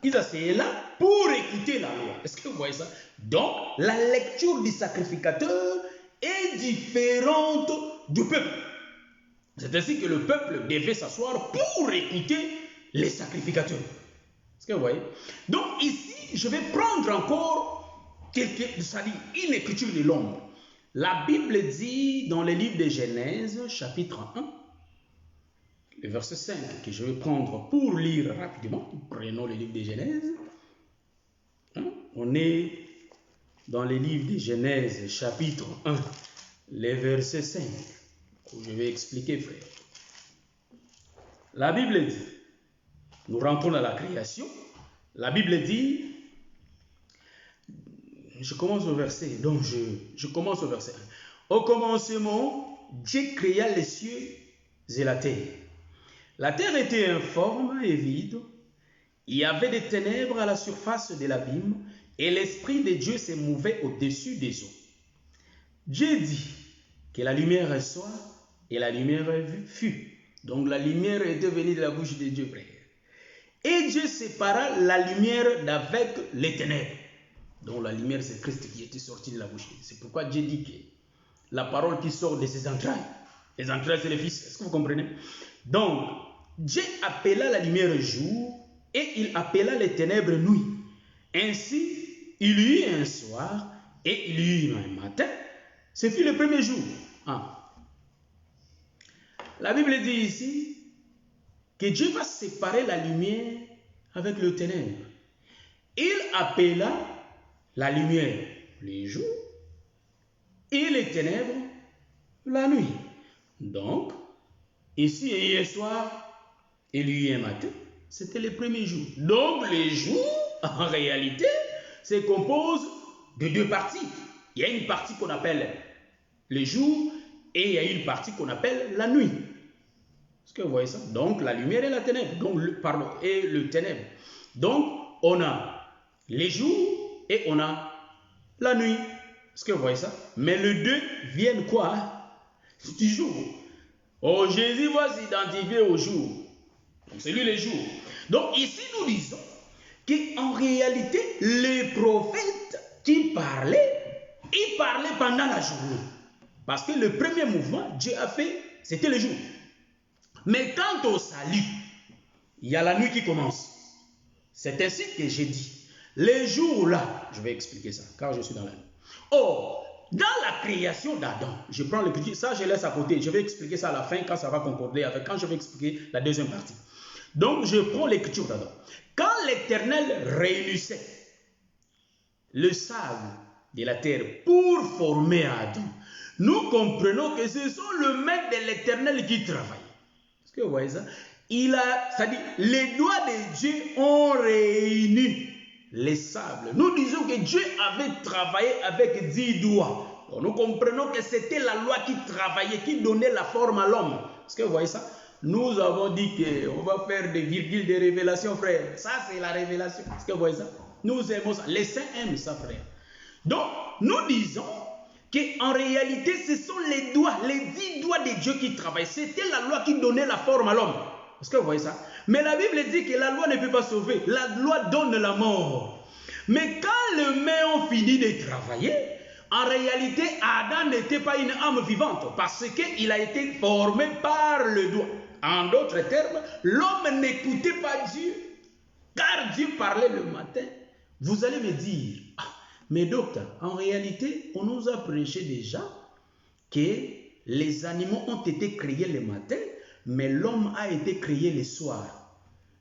Ils s'asseyaient là pour écouter la loi. Est-ce que vous voyez ça? Donc, la lecture du sacrificateur est différente du peuple. C'est ainsi que le peuple devait s'asseoir pour écouter les sacrificateurs. Est-ce que vous voyez? Donc ici, je vais prendre encore une écriture de l'ombre. La Bible dit dans le livre de Genèse, chapitre 1, le verset 5, que je vais prendre pour lire rapidement. Prenons le livre de Genèse. On est dans le livre de Genèse, chapitre 1, le verset 5. Je vais expliquer, frère. La Bible dit, nous rentrons dans la création. La Bible dit, je commence au verset, donc je commence au verset 1. Au commencement, Dieu créa les cieux et la terre. La terre était informe et vide. Il y avait des ténèbres à la surface de l'abîme et l'Esprit de Dieu se mouvait au-dessus des eaux. Dieu dit que la lumière soit et la lumière fut. Donc la lumière était venue de la bouche de Dieu, frère. Et Dieu sépara la lumière d'avec les ténèbres. Donc la lumière, c'est Christ qui était sorti de la bouche. C'est pourquoi Dieu dit que la parole qui sort de ses entrailles, les entrailles c'est le Fils. Est-ce que vous comprenez? Donc, Dieu appela la lumière jour et il appela les ténèbres nuit. Ainsi, il y eut un soir et il y eut un matin. Ce fut le premier jour. La Bible dit ici que Dieu va séparer la lumière avec le ténèbre. Il appela la lumière les jours et les ténèbres la nuit. Donc, ici et hier soir, il y a eu un matin, c'était le premier jour. Donc, les jours, en réalité, se composent de 2 parties. Il y a une partie qu'on appelle les jours et il y a une partie qu'on appelle la nuit. Est-ce que vous voyez ça? Donc, la lumière et la ténèbre. Donc, et le ténèbre. Donc, on a les jours et on a la nuit. Est-ce que vous voyez ça? Mais les deux viennent quoi? Du jour. Oh, Jésus va s'identifier au jour. Donc, c'est lui les jours. Donc, ici, nous disons qu'en réalité, les prophètes qui parlaient, ils parlaient pendant la journée. Parce que le premier mouvement, Dieu a fait, c'était le jour. Mais quant au salut, il y a la nuit qui commence. C'est ainsi que j'ai dit. Les jours là, je vais expliquer ça, car je suis dans la nuit. Or, dans la création d'Adam, je prends le petit, ça je laisse à côté, je vais expliquer ça à la fin quand ça va concorder avec, quand je vais expliquer la deuxième partie. Donc, je prends l'écriture d'Adam. Quand l'Éternel réunissait le sable de la terre pour former Adam, nous comprenons que ce sont le maître de l'Éternel qui travaille. Est-ce que vous voyez ça? C'est-à-dire, les doigts de Dieu ont réuni les sables. Nous disons que Dieu avait travaillé avec 10 doigts. Donc, nous comprenons que c'était la loi qui travaillait, qui donnait la forme à l'homme. Est-ce que vous voyez ça? Nous avons dit qu'on va faire des virgules de révélation, frère. Ça, c'est la révélation. Est-ce que vous voyez ça? Nous aimons ça. Les saints aiment ça, frère. Donc, nous disons qu'en réalité, ce sont les doigts, les 10 doigts de Dieu qui travaillent. C'était la loi qui donnait la forme à l'homme. Est-ce que vous voyez ça? Mais la Bible dit que la loi ne peut pas sauver. La loi donne la mort. Mais quand les mains ont fini de travailler, en réalité, Adam n'était pas une âme vivante parce qu'il a été formé par le doigt. En d'autres termes, l'homme n'écoutait pas Dieu, car Dieu parlait le matin. Vous allez me dire, ah, mais docteur, en réalité, on nous a prêché déjà que les animaux ont été créés le matin, mais l'homme a été créé le soir.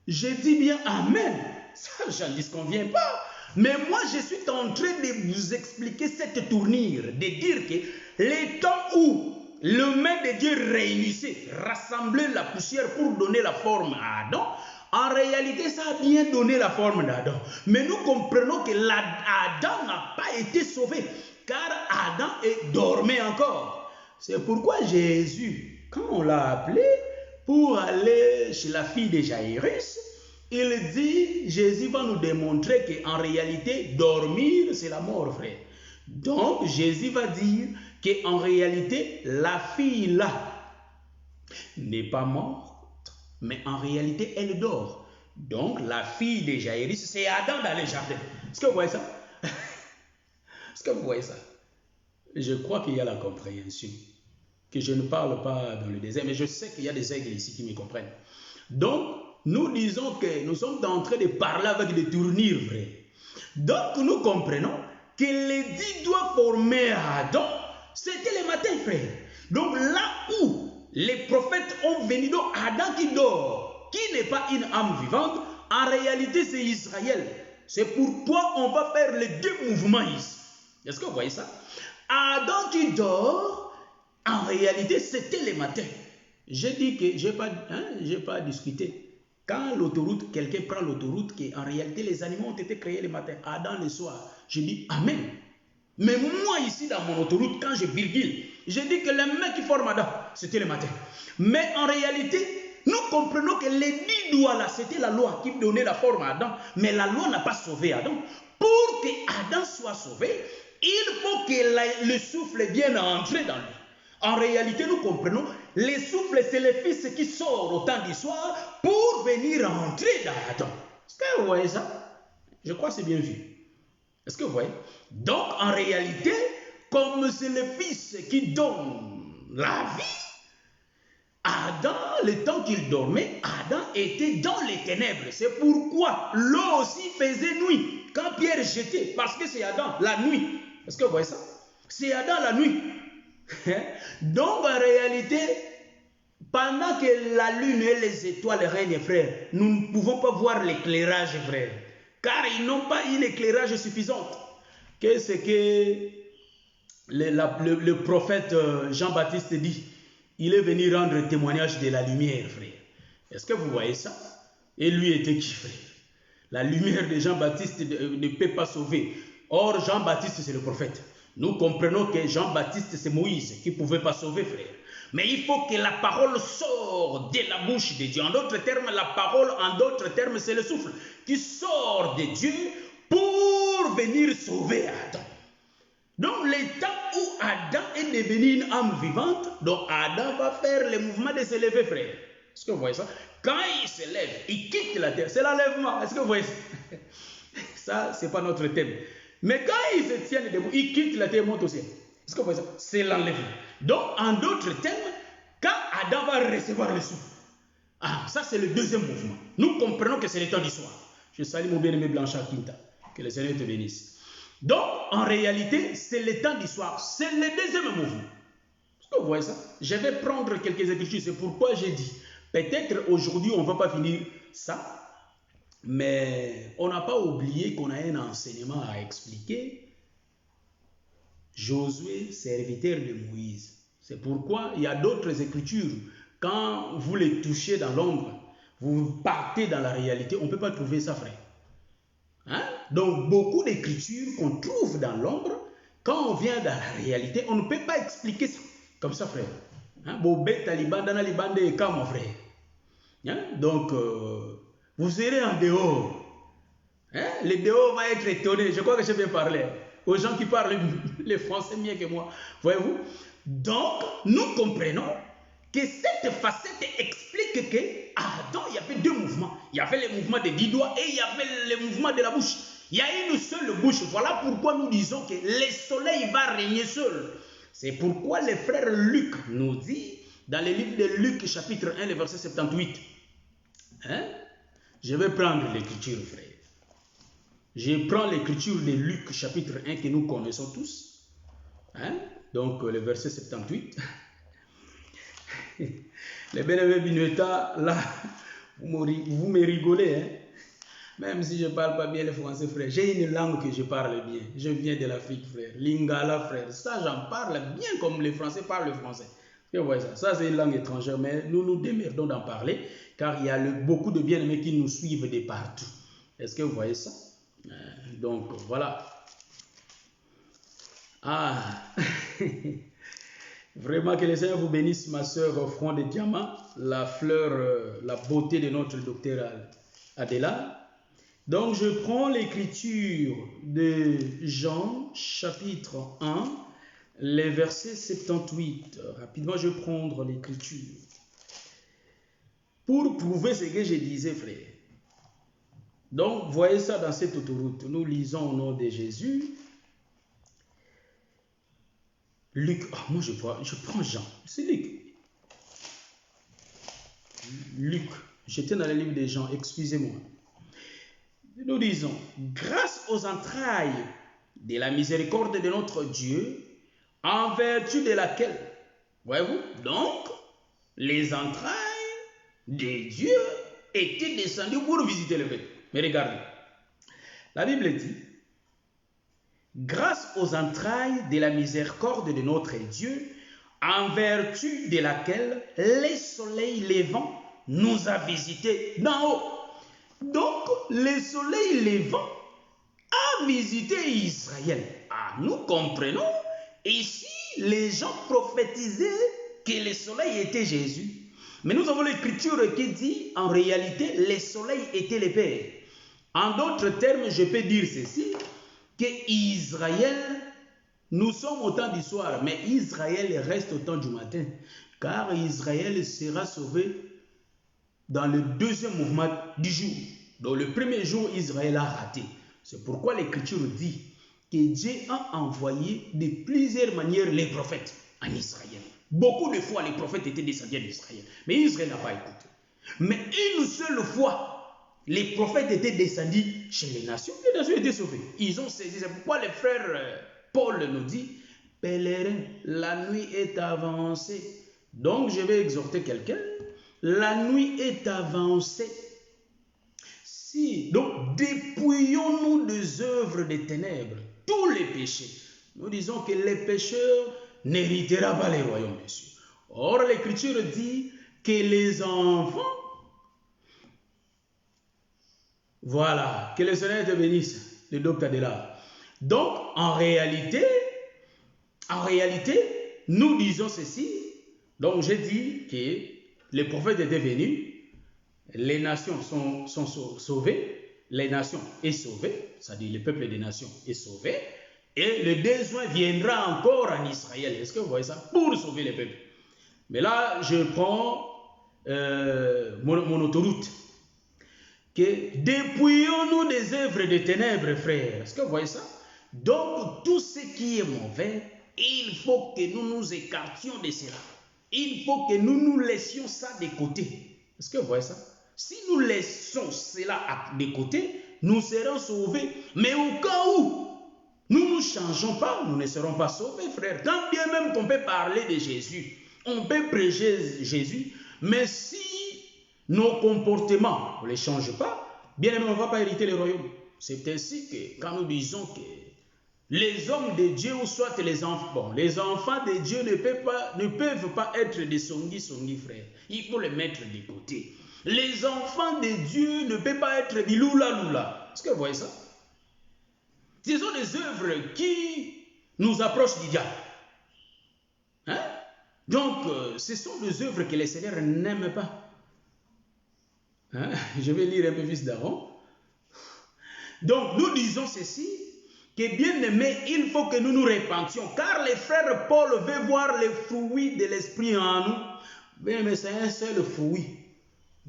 Je dis bien Amen. Ça, je n'en disconviens pas. Mais moi, je suis en train de vous expliquer cette tournure, de dire que les temps où le main de Dieu réunissait, rassemblait la poussière pour donner la forme à Adam, en réalité, ça a bien donné la forme d'Adam. Mais nous comprenons que Adam n'a pas été sauvé, car Adam dormait encore. C'est pourquoi Jésus, quand on l'a appelé pour aller chez la fille de Jairus, il dit, Jésus va nous démontrer qu'en réalité, dormir, c'est la mort, frère. Donc, Jésus va dire qu'en réalité, la fille là n'est pas morte, mais en réalité, elle dort. Donc, la fille de Jairus, c'est Adam dans le jardin. Est-ce que vous voyez ça? Est-ce que vous voyez ça? Je crois qu'il y a la compréhension. Que je ne parle pas dans le désert, mais je sais qu'il y a des aigles ici qui me comprennent. Donc, nous disons que nous sommes en train de parler avec des tournures vraies. Donc, nous comprenons que les 10 doigts formés à Adam, c'était le matin, frère. Donc, là où les prophètes ont venu, donc Adam qui dort, qui n'est pas une âme vivante, en réalité, c'est Israël. C'est pourquoi on va faire les deux mouvements ici. Est-ce que vous voyez ça? Adam qui dort, en réalité, c'était le matin. J'ai dit que je n'ai pas discuté. Quand l'autoroute, quelqu'un prend l'autoroute, qu'en réalité, les animaux ont été créés le matin, Adam le soir. Je dis Amen. Mais moi, ici, dans mon autoroute, quand je virgule, je dis que les mains qui forment Adam, c'était le matin. Mais en réalité, nous comprenons que les 10 doigts là, c'était la loi qui donnait la forme à Adam. Mais la loi n'a pas sauvé Adam. Pour que Adam soit sauvé, il faut que le souffle vienne entrer dans lui. En réalité, nous comprenons, le souffle, c'est le Fils qui sort au temps du soir pour venir entrer dans Adam. Est-ce que vous voyez ça? Je crois que c'est bien vu. Est-ce que vous voyez? Donc, en réalité, comme c'est le Fils qui donne la vie, Adam, le temps qu'il dormait, Adam était dans les ténèbres. C'est pourquoi l'eau aussi faisait nuit. Quand Pierre jetait, parce que c'est Adam, la nuit. Est-ce que vous voyez ça? C'est Adam, la nuit. Donc, en réalité, pendant que la lune et les étoiles règnent, frère, nous ne pouvons pas voir l'éclairage, frère. Car ils n'ont pas un éclairage suffisant. Qu'est-ce que le prophète Jean-Baptiste dit? Il est venu rendre témoignage de la lumière, frère. Est-ce que vous voyez ça? Et lui était qui, frère? La lumière de Jean-Baptiste ne peut pas sauver. Or, Jean-Baptiste, c'est le prophète. Nous comprenons que Jean-Baptiste, c'est Moïse qui ne pouvait pas sauver, frère. Mais il faut que la parole sorte de la bouche de Dieu. En d'autres termes, la parole, en d'autres termes, c'est le souffle qui sort de Dieu pour venir sauver Adam. Donc, le temps où Adam est devenu une âme vivante, donc Adam va faire le mouvement de se lever, frère. Est-ce que vous voyez ça? Quand il se lève, il quitte la terre. C'est l'enlèvement. Est-ce que vous voyez ça? Ça, ce n'est pas notre thème. Mais quand il se tient debout, il quitte la terre, monte au ciel. Est-ce que vous voyez ça? C'est l'enlèvement. Donc, en d'autres termes, quand Adam va recevoir le souffle, ça c'est le deuxième mouvement. Nous comprenons que c'est le temps du soir. Je salue mon bien-aimé Blanchard Quinta. Que le Seigneur te bénisse. Donc, en réalité, c'est le temps du soir. C'est le deuxième mouvement. Est-ce que vous voyez ça? Je vais prendre quelques écritures. C'est pourquoi j'ai dit, peut-être aujourd'hui, on ne va pas finir ça. Mais on n'a pas oublié qu'on a un enseignement à expliquer. Josué, serviteur de Moïse. C'est pourquoi il y a d'autres écritures. Quand vous les touchez dans l'ombre, vous partez dans la réalité. On ne peut pas trouver ça, frère. Hein? Donc, beaucoup d'écritures qu'on trouve dans l'ombre, quand on vient dans la réalité, on ne peut pas expliquer ça comme ça, frère. Hein? Mon frère. Hein? Donc, vous serez en dehors. Hein? Le dehors va être étonné. Je crois que je vais parler aux gens qui parlent le français mieux que moi. Voyez-vous? Donc, nous comprenons que cette facette explique que Adam, il y avait deux mouvements. Il y avait le mouvement des 10 doigts et il y avait le mouvement de la bouche. Il y a une seule bouche. Voilà pourquoi nous disons que le soleil va régner seul. C'est pourquoi le frère Luc nous dit, dans le livre de Luc, chapitre 1, le verset 78. Hein? Je vais prendre l'écriture, frère. Je prends l'écriture de Luc, chapitre 1, que nous connaissons tous. Hein? Donc, le verset 78. Les bien-aimés Binueta, là, vous me rigolez. Hein? Même si je ne parle pas bien le français, frère. J'ai une langue que je parle bien. Je viens de l'Afrique, frère. Lingala, frère. Ça, j'en parle bien comme les Français parlent le français. Vous voyez ça? Ça, c'est une langue étrangère, mais nous nous démerdons d'en parler, car il y a beaucoup de bien-aimés qui nous suivent de partout. Est-ce que vous voyez ça? Donc, voilà. Ah! Vraiment que le Seigneur vous bénisse, ma soeur au front de diamant, la fleur, la beauté de notre docteur Adela. Donc, je prends l'écriture de Jean, chapitre 1, les versets 78. Rapidement, je vais prendre l'écriture. Pour prouver ce que je disais, frère. Donc, voyez ça dans cette autoroute. Nous lisons au nom de Jésus. Luc, moi je prends Jean, c'est Luc. Luc, j'étais dans le livre de Jean, excusez-moi. Nous disons, grâce aux entrailles de la miséricorde de notre Dieu, en vertu de laquelle, voyez-vous, donc, les entrailles de Dieu étaient descendues pour visiter le peuple. Mais regardez, la Bible dit, grâce aux entrailles de la miséricorde de notre Dieu, en vertu de laquelle le soleil levant nous a visités d'en haut. Donc, le soleil levant a visité Israël. Ah, nous comprenons, ici, les gens prophétisaient que le soleil était Jésus. Mais nous avons l'écriture qui dit, en réalité, le soleil était le Père. En d'autres termes, je peux dire ceci, que Israël, nous sommes au temps du soir, mais Israël reste au temps du matin, car Israël sera sauvé dans le deuxième mouvement du jour. Dans le premier jour, Israël a raté. C'est pourquoi l'Écriture dit que Dieu a envoyé de plusieurs manières les prophètes en Israël. Beaucoup de fois, les prophètes étaient descendus d'Israël, mais Israël n'a pas écouté. Mais une seule fois, les prophètes étaient descendus chez les nations étaient sauvées. Ils ont saisi. C'est pourquoi le frère Paul nous dit, pèlerin, la nuit est avancée. Donc je vais exhorter quelqu'un. La nuit est avancée. Si, donc dépouillons-nous des œuvres des ténèbres, tous les péchés. Nous disons que les pécheurs n'héritera pas les royaumes des cieux. Or l'Écriture dit que les enfants, voilà, que le Seigneur te bénisse, le docteur Adela. Donc, en réalité, nous disons ceci. Donc, j'ai dit que les prophètes étaient venus, les nations sont sauvées, les nations sont sauvées, c'est-à-dire le peuple des nations est sauvé, et le besoin viendra encore en Israël. Est-ce que vous voyez ça? Pour sauver les peuples. Mais là, je prends mon autoroute. Que dépouillons-nous des œuvres des ténèbres, frères. Est-ce que vous voyez ça? Donc, tout ce qui est mauvais, il faut que nous nous écartions de cela. Il faut que nous nous laissions ça de côté. Est-ce que vous voyez ça? Si nous laissons cela de côté, nous serons sauvés. Mais au cas où nous ne changeons pas, nous ne serons pas sauvés, frères. Tant bien même qu'on peut parler de Jésus, on peut prêcher Jésus, mais si nos comportements ne les changent pas, bien évidemment, on ne va pas hériter le royaume. C'est ainsi que quand nous disons que les hommes de Dieu, ou soit les enfants de Dieu ne peuvent pas être des songi, frères. Il faut les mettre de côté. Les enfants de Dieu ne peuvent pas être des lula. Est-ce que vous voyez ça? Ce sont des œuvres qui nous approchent du diable. Hein? Donc, ce sont des œuvres que le Seigneur n'aime pas. Hein? Je vais lire un peu fils d'Aaron. Donc, nous disons ceci, que bien aimé, il faut que nous nous repentions, car les frères Paul veut voir les fruits de l'esprit en nous. Bien, mais c'est un seul fruit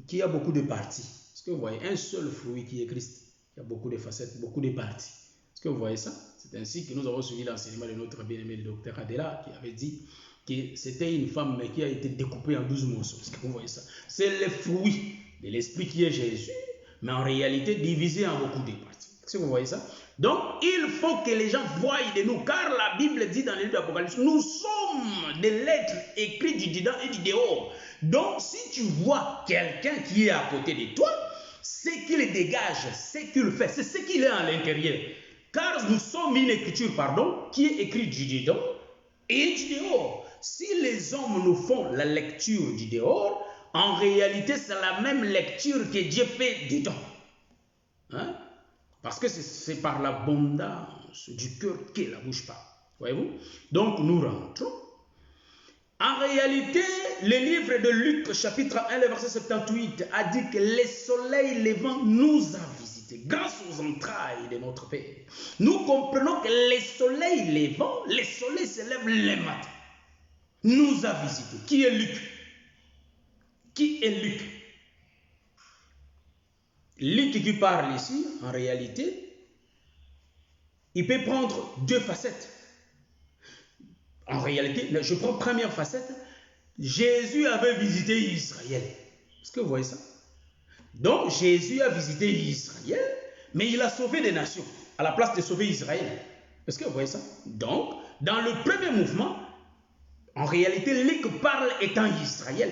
qui a beaucoup de parties. Est-ce que vous voyez? Un seul fruit qui est Christ. Il y a beaucoup de facettes, beaucoup de parties. Est-ce que vous voyez ça? C'est ainsi que nous avons suivi l'enseignement de notre bien-aimé le docteur Adela qui avait dit que c'était une femme mais qui a été découpée en 12 morceaux. Est-ce que vous voyez ça? C'est le fruit de l'esprit qui est Jésus, mais en réalité divisé en beaucoup de parties. Est-ce que vous voyez ça? Donc, il faut que les gens voient de nous, car la Bible dit dans le livre d'Apocalypse, nous sommes des lettres écrites du dedans et du dehors. Donc, si tu vois quelqu'un qui est à côté de toi, ce qu'il dégage, ce qu'il fait, c'est ce qu'il est à l'intérieur. Car nous sommes une écriture, qui est écrite du dedans et du dehors. Si les hommes nous font la lecture du dehors, en réalité, c'est la même lecture que Dieu fait dedans. Hein? Parce que c'est par l'abondance du cœur que la bouche parle. Voyez-vous? Donc, nous rentrons. En réalité, le livre de Luc, chapitre 1, le verset 78, a dit que le soleil levant nous a visités grâce aux entrailles de notre Père. Nous comprenons que le soleil levant, le soleil se lève le matin, nous a visités. Qui est Luc? Qui est Luc? Luc qui parle ici, en réalité, il peut prendre deux facettes. En réalité, je prends première facette, Jésus avait visité Israël. Est-ce que vous voyez ça? Donc, Jésus a visité Israël, mais il a sauvé des nations, à la place de sauver Israël. Est-ce que vous voyez ça? Donc, dans le premier mouvement, en réalité, Luc parle étant Israël,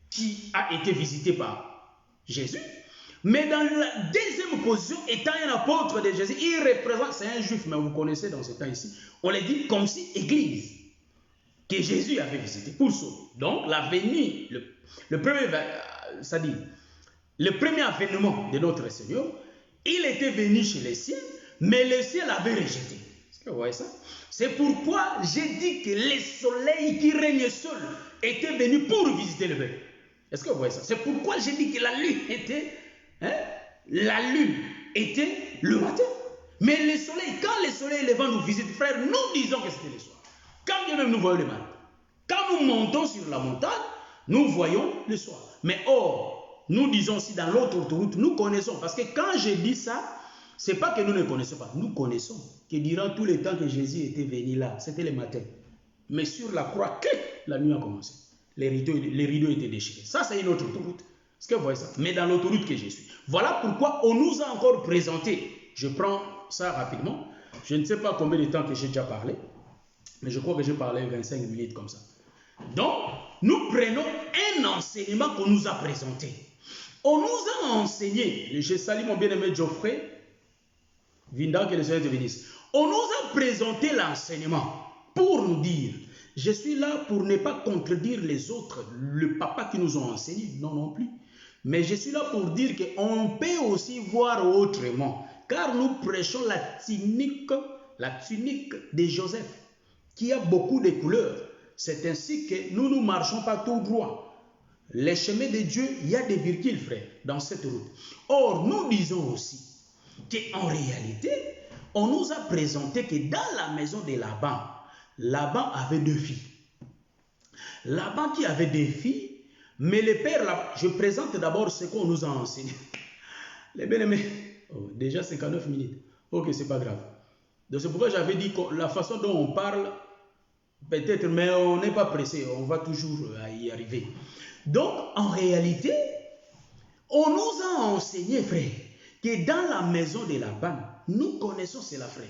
qui a été visité par Jésus. Mais dans la deuxième position, étant un apôtre de Jésus, il représente, c'est un juif, mais vous connaissez dans ce temps ici, on le dit comme si église que Jésus avait visité pour sauver. Donc la venue, le premier avènement de notre Seigneur, il était venu chez les siens, mais les siens l'avaient rejeté. Est-ce que vous voyez ça? C'est pourquoi j'ai dit que le soleil qui règne seul était venu pour visiter le peuple. Est-ce que vous voyez ça? C'est pourquoi j'ai dit que la lune était le matin. Mais le soleil, quand le soleil levant nous visite, frère, nous disons que c'était le soir. Quand bien même nous voyons le matin. Quand nous montons sur la montagne, nous voyons le soir. Mais or, nous disons aussi dans l'autre autoroute, nous connaissons. Parce que quand je dis ça, ce n'est pas que nous ne connaissons pas. Nous connaissons que durant tout le temps que Jésus était venu là, c'était le matin. Mais sur la croix, la nuit a commencé. Les rideaux étaient déchirés. Ça, c'est une autre autoroute. Est-ce que vous voyez ça? Mais dans l'autoroute que je suis. Voilà pourquoi on nous a encore présenté. Je prends ça rapidement. Je ne sais pas combien de temps que j'ai déjà parlé. Mais je crois que j'ai parlé 25 minutes comme ça. Donc, nous prenons un enseignement qu'on nous a présenté. On nous a enseigné. Je salue mon bien-aimé Geoffrey Vinda, que le Seigneur te bénisse. On nous a présenté l'enseignement pour nous dire, je suis là pour ne pas contredire les autres, le papa qui nous ont enseigné, non plus. Mais je suis là pour dire qu'on peut aussi voir autrement, car nous prêchons la tunique de Joseph, qui a beaucoup de couleurs. C'est ainsi que nous ne marchons pas tout droit. Les chemins de Dieu, il y a des virgules, frère, dans cette route. Or, nous disons aussi qu'en réalité, on nous a présenté que dans la maison de Laban avait deux filles. Laban qui avait deux filles, mais le père, je présente d'abord ce qu'on nous a enseigné. Les bien-aimés, déjà 59 minutes. Ok, c'est pas grave. Donc c'est pourquoi j'avais dit que la façon dont on parle, peut-être, mais on n'est pas pressé, on va toujours y arriver. Donc, en réalité, on nous a enseigné, frère, que dans la maison de Laban, nous connaissons cela, frère.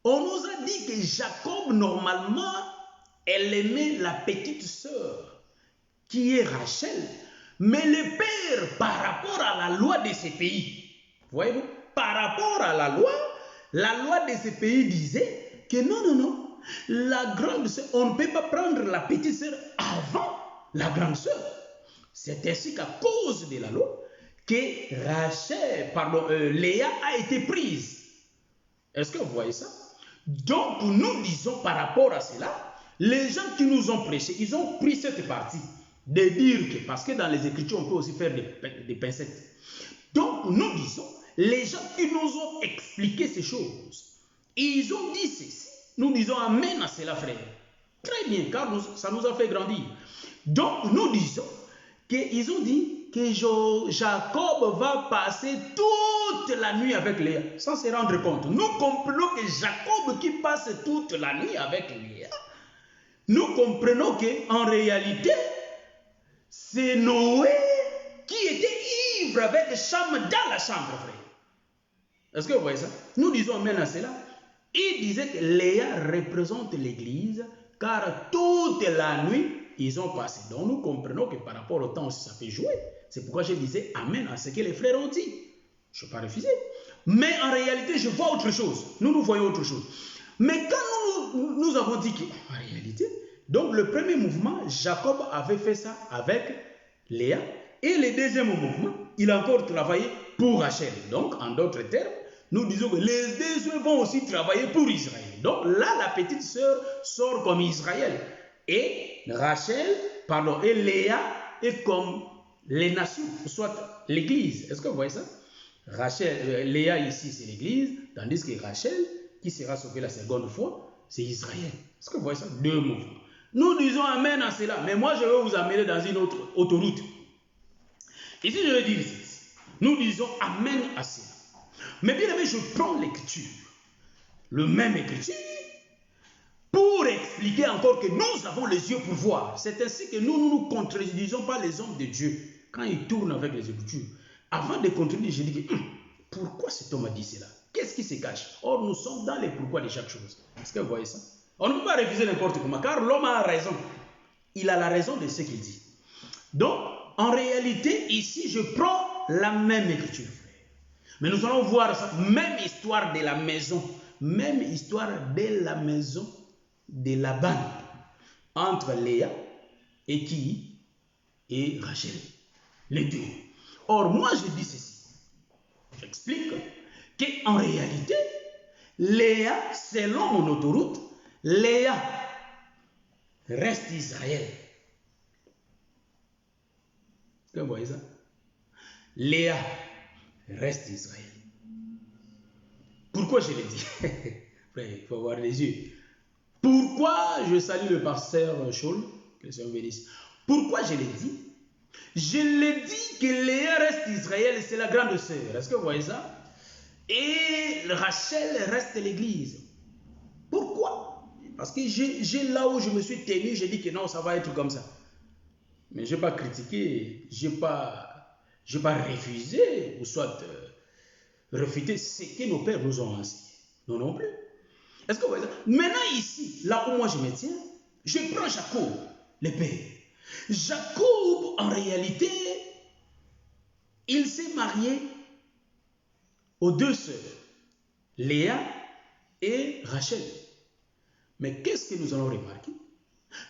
On nous a dit que Jacob, normalement, elle aimait la petite sœur, qui est Rachel. Mais le père, par rapport à la loi de ces pays, voyez-vous, par rapport à la loi de ces pays disait que non, la grande sœur, on ne peut pas prendre la petite sœur avant la grande sœur. C'est ainsi qu'à cause de la loi, que Léa a été prise. Est-ce que vous voyez ça? Donc, nous disons par rapport à cela, les gens qui nous ont prêché, ils ont pris cette partie de dire que, parce que dans les Écritures, on peut aussi faire des pincettes. Donc, nous disons, les gens qui nous ont expliqué ces choses, ils ont dit ceci. Nous disons amen à cela, frère. Très bien, car ça nous a fait grandir. Donc, nous disons qu'ils ont dit que Jacob va passer toute la nuit avec Léa, sans se rendre compte. Nous comprenons que Jacob qui passe toute la nuit avec Léa, nous comprenons qu'en réalité, c'est Noé qui était ivre avec Cham dans la chambre, frère. Est-ce que vous voyez ça? Nous disons amen à cela. Il disait que Léa représente l'église, car toute la nuit, ils ont passé. Donc nous comprenons que par rapport au temps aussi, ça peut jouer. C'est pourquoi je disais amen à ce que les frères ont dit. Je ne vais pas refuser. Mais en réalité, je vois autre chose. Nous voyons autre chose. Mais quand nous avons dit qu'en réalité, donc le premier mouvement, Jacob avait fait ça avec Léa. Et le deuxième mouvement, il a encore travaillé pour Rachel. Donc, en d'autres termes, nous disons que les deux vont aussi travailler pour Israël. Donc là, la petite sœur sort comme Israël. Et et Léa est comme les nations, soit l'église. Est-ce que vous voyez ça? Léa ici, c'est l'église, tandis que Rachel, qui sera sauvée la seconde fois, c'est Israël. Est-ce que vous voyez ça? Deux mouvements. Nous disons amen à cela, mais moi je vais vous amener dans une autre autoroute. Ici, je vais dire ceci. Nous disons amen à cela. Mais bien aimé, je prends l'écriture, le même écriture, pour expliquer encore que nous avons les yeux pour voir. C'est ainsi que nous ne nous contredisons pas les hommes de Dieu quand ils tournent avec les Écritures. Avant de contredire, je dis que pourquoi cet homme a dit cela? Qu'est-ce qui se cache? Or, nous sommes dans les pourquoi de chaque chose. Est-ce que vous voyez ça? On ne peut pas refuser n'importe comment, car l'homme a raison. Il a la raison de ce qu'il dit. Donc, en réalité, ici, je prends la même écriture. Mais nous allons voir ça, même histoire de la maison. Même histoire de la maison de Laban. Entre Léa et qui? Et Rachel. Les deux. Or, moi, je dis ceci. J'explique qu'en réalité, Léa, selon mon autoroute, Léa reste Israël. Est-ce que vous voyez ça? Léa reste Israël. Pourquoi je l'ai dit? Il faut avoir les yeux. Pourquoi je salue le pasteur Scholl, que le Seigneur bénisse. Pourquoi je l'ai dit? Je l'ai dit que Léa reste Israël, c'est la grande sœur. Est-ce que vous voyez ça? Et Rachel reste l'église. Pourquoi? Parce que j'ai là où je me suis tenu, j'ai dit que non, ça va être comme ça. Mais je n'ai pas critiqué, je n'ai pas refusé, ou soit refuté ce que nos pères nous ont enseigné. Non plus. Est-ce que vous voyez ça? Maintenant ici, là où moi je me tiens, je prends Jacob, le père. Jacob, en réalité, il s'est marié aux deux sœurs, Léa et Rachel. Mais qu'est-ce que nous allons remarquer?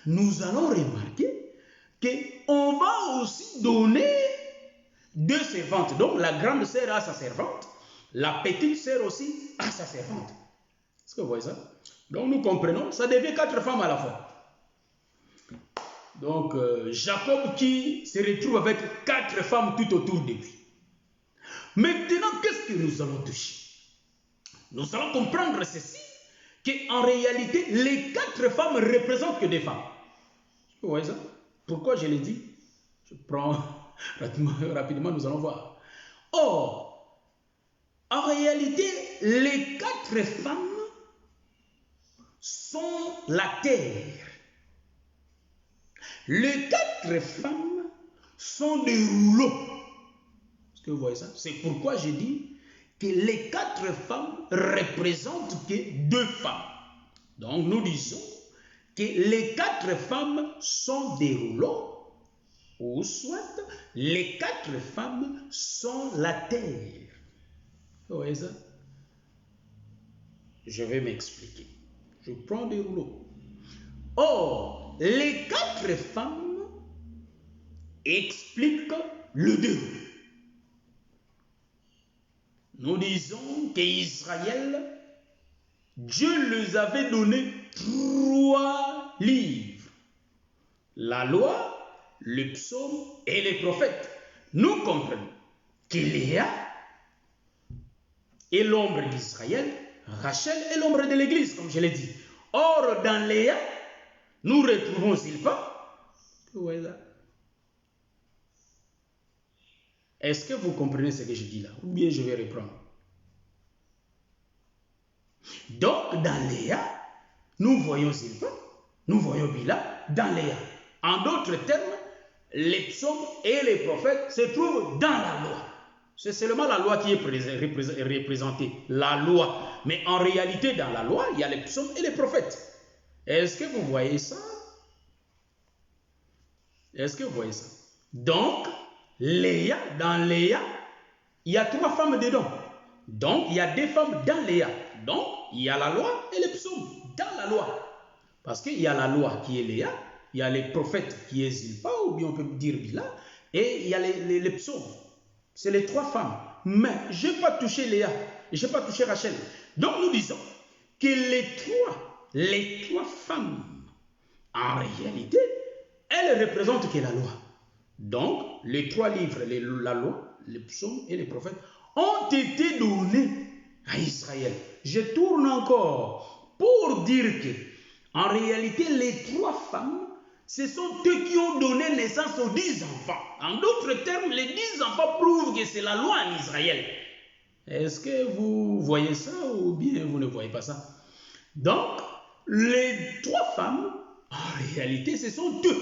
Nous allons remarquer qu'on va aussi donner deux servantes. Donc la grande sœur a sa servante, la petite sœur aussi a sa servante. Est-ce que vous voyez ça? Donc nous comprenons, ça devient 4 femmes à la fois. Donc Jacob qui se retrouve avec 4 femmes tout autour de lui. Maintenant, qu'est-ce que nous allons toucher? Nous allons comprendre ceci, qu'en réalité, les 4 femmes représentent que des femmes. Vous voyez ça? Pourquoi je l'ai dit? Je prends rapidement, nous allons voir. Or, en réalité, les 4 femmes sont la terre. Les 4 femmes sont des rouleaux. Est-ce que vous voyez ça? C'est pourquoi je dis que les 4 femmes représentent que 2 femmes. Donc nous disons que les 4 femmes sont des rouleaux, ou soit les 4 femmes sont la terre. Vous voyez ça? Je vais m'expliquer. Je prends des rouleaux. Or, les 4 femmes expliquent le 2. Nous disons qu'Israël, Dieu les avait donné 3 livres. La loi, le psaume et les prophètes. Nous comprenons que Léa est l'ombre d'Israël, Rachel est l'ombre de l'église, comme je l'ai dit. Or, dans Léa, nous retrouvons Zilpa. Voilà. Est-ce que vous comprenez ce que je dis là? Ou bien je vais reprendre. Donc, dans Léa, nous voyons Zilpa, nous voyons Bila dans Léa. En d'autres termes, les psaumes et les prophètes se trouvent dans la loi. C'est seulement la loi qui est représentée, la loi. Mais en réalité, dans la loi, il y a les psaumes et les prophètes. Est-ce que vous voyez ça? Est-ce que vous voyez ça? Donc, Léa, dans Léa, il y a 3 femmes dedans. Donc, il y a 2 femmes dans Léa. Donc, il y a la loi et les psaumes dans la loi. Parce qu'il y a la loi qui est Léa, il y a les prophètes qui est Zilpa, ou bien on peut dire Bila, et il y a les psaumes. C'est les 3 femmes. Mais je n'ai pas touché Léa, je n'ai pas touché Rachel. Donc nous disons que les trois femmes, en réalité, elles représentent que la loi. Donc, les 3 livres, la loi, les psaumes et les prophètes, ont été donnés à Israël. Je tourne encore pour dire que, en réalité, les 3 femmes, ce sont eux qui ont donné naissance aux 10 enfants. En d'autres termes, les 10 enfants prouvent que c'est la loi en Israël. Est-ce que vous voyez ça ou bien vous ne voyez pas ça? Donc, les 3 femmes, en réalité, ce sont eux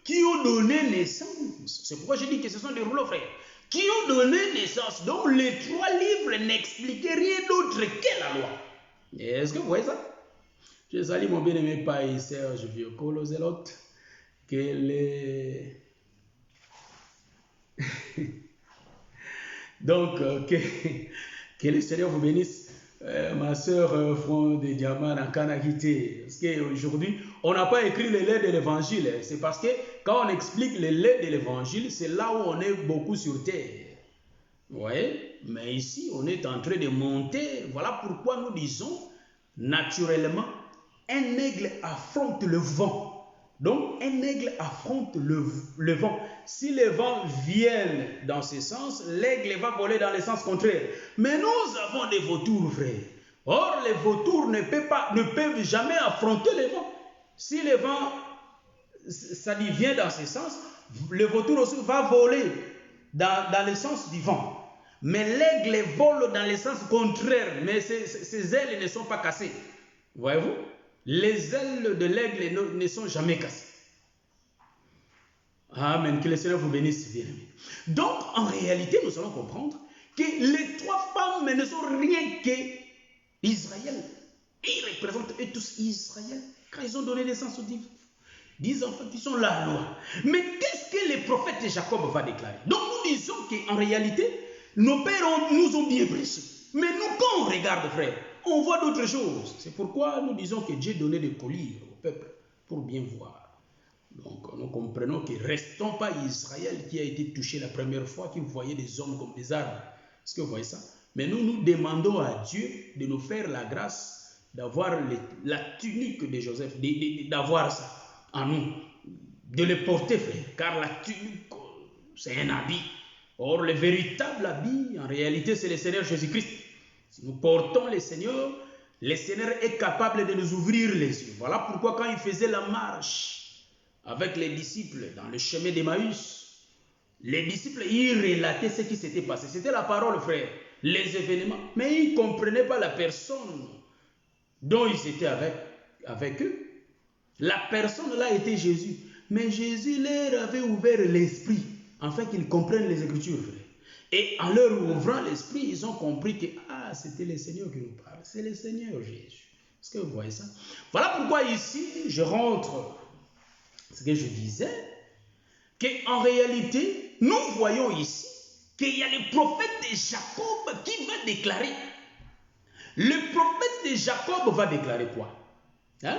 qui ont donné naissance. C'est pourquoi je dis que ce sont des rouleaux frères. Qui ont donné naissance. Donc, les 3 livres n'expliquaient rien d'autre que la loi. Est-ce que vous voyez ça? Je salue mon bien-aimé Père Serge Vieux-Colo Zélote. Que les... Donc, que le Seigneur vous bénisse. Ma soeur Front de Diamant en Kanakité. Parce qu'aujourd'hui, on n'a pas écrit le lait de l'évangile. C'est parce que quand on explique le lait de l'évangile, c'est là où on est beaucoup sur terre. Vous voyez? Mais ici, on est en train de monter. Voilà pourquoi nous disons, naturellement, un aigle affronte le vent. Donc, un aigle affronte le vent. Si le vent vient dans ce sens, l'aigle va voler dans le sens contraire. Mais nous avons des vautours, frère. Or, les vautours ne peuvent jamais affronter le vent. Si le vent, ça vient dans ce sens, le vautour aussi va voler dans le sens du vent. Mais l'aigle vole dans le sens contraire, mais ses ailes ne sont pas cassées. Voyez-vous? Les ailes de l'aigle ne sont jamais cassées. Amen. Que le Seigneur vous bénisse, bien-aimés. Donc, en réalité, nous allons comprendre que les 3 femmes ne sont rien qu'Israël. Ils représentent eux tous Israël, car ils ont donné naissance aux 10 enfants qui sont la loi. Mais qu'est-ce que le prophète Jacob va déclarer? Donc, nous disons qu'en réalité, nos pères nous ont bien blessés. Mais nous, quand on regarde, frère, on voit d'autres choses. C'est pourquoi nous disons que Dieu donnait des colliers au peuple pour bien voir. Donc nous comprenons que restons pas Israël qui a été touché la première fois, qui voyait des hommes comme des arbres. Est-ce que vous voyez ça? Mais nous demandons à Dieu de nous faire la grâce d'avoir la tunique de Joseph, d'avoir ça en nous, de le porter, frère. Car la tunique, c'est un habit. Or, le véritable habit, en réalité, c'est le Seigneur Jésus-Christ. Si nous portons le Seigneur est capable de nous ouvrir les yeux. Voilà pourquoi quand il faisait la marche avec les disciples dans le chemin d'Emmaüs, les disciples, ils relataient ce qui s'était passé. C'était la parole, frère, les événements. Mais ils ne comprenaient pas la personne dont ils étaient avec eux. La personne là était Jésus. Mais Jésus leur avait ouvert l'esprit afin qu'ils comprennent les Écritures, frère. Et en leur ouvrant l'esprit, ils ont compris que c'était le Seigneur qui nous parle. C'est le Seigneur Jésus. Est-ce que vous voyez ça? Voilà pourquoi ici, je rentre ce que je disais, qu'en réalité, nous voyons ici qu'il y a le prophète de Jacob qui va déclarer. Le prophète de Jacob va déclarer quoi? Hein?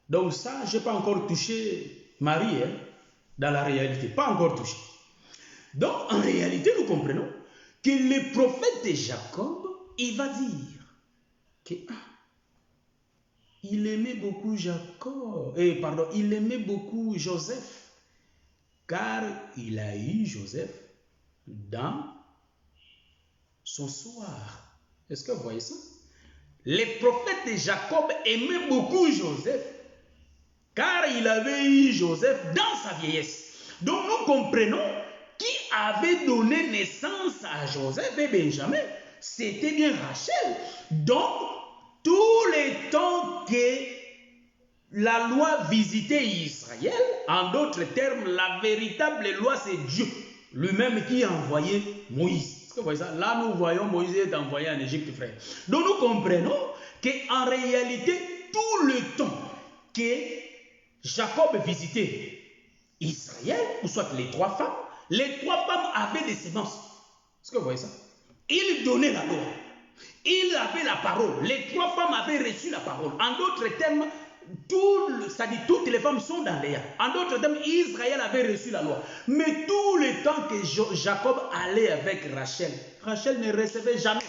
Donc ça, je n'ai pas encore touché Marie, dans la réalité. Pas encore touché. Donc, en réalité, nous comprenons que le prophète de Jacob, il va dire que il aimait beaucoup il aimait beaucoup Joseph, car il a eu Joseph dans son soir. Est-ce que vous voyez ça? Le prophète de Jacob aimait beaucoup Joseph, car il avait eu Joseph dans sa vieillesse. Donc nous comprenons qui avait donné naissance à Joseph et Benjamin. C'était bien Rachel. Donc, tous les temps que la loi visitait Israël, en d'autres termes, la véritable loi, c'est Dieu lui-même qui a envoyé Moïse. Est-ce que vous voyez ça? Là, nous voyons Moïse est envoyé en Égypte, frère. Donc, nous comprenons qu'en réalité, tout le temps que Jacob visitait Israël, ou soit les trois femmes avaient des semences. Est-ce que vous voyez ça? Il donnait la loi. Il avait la parole. Les trois femmes avaient reçu la parole. En d'autres termes, toutes les femmes sont dans Léa. En d'autres termes, Israël avait reçu la loi. Mais tout le temps que Jacob allait avec Rachel, Rachel ne recevait jamais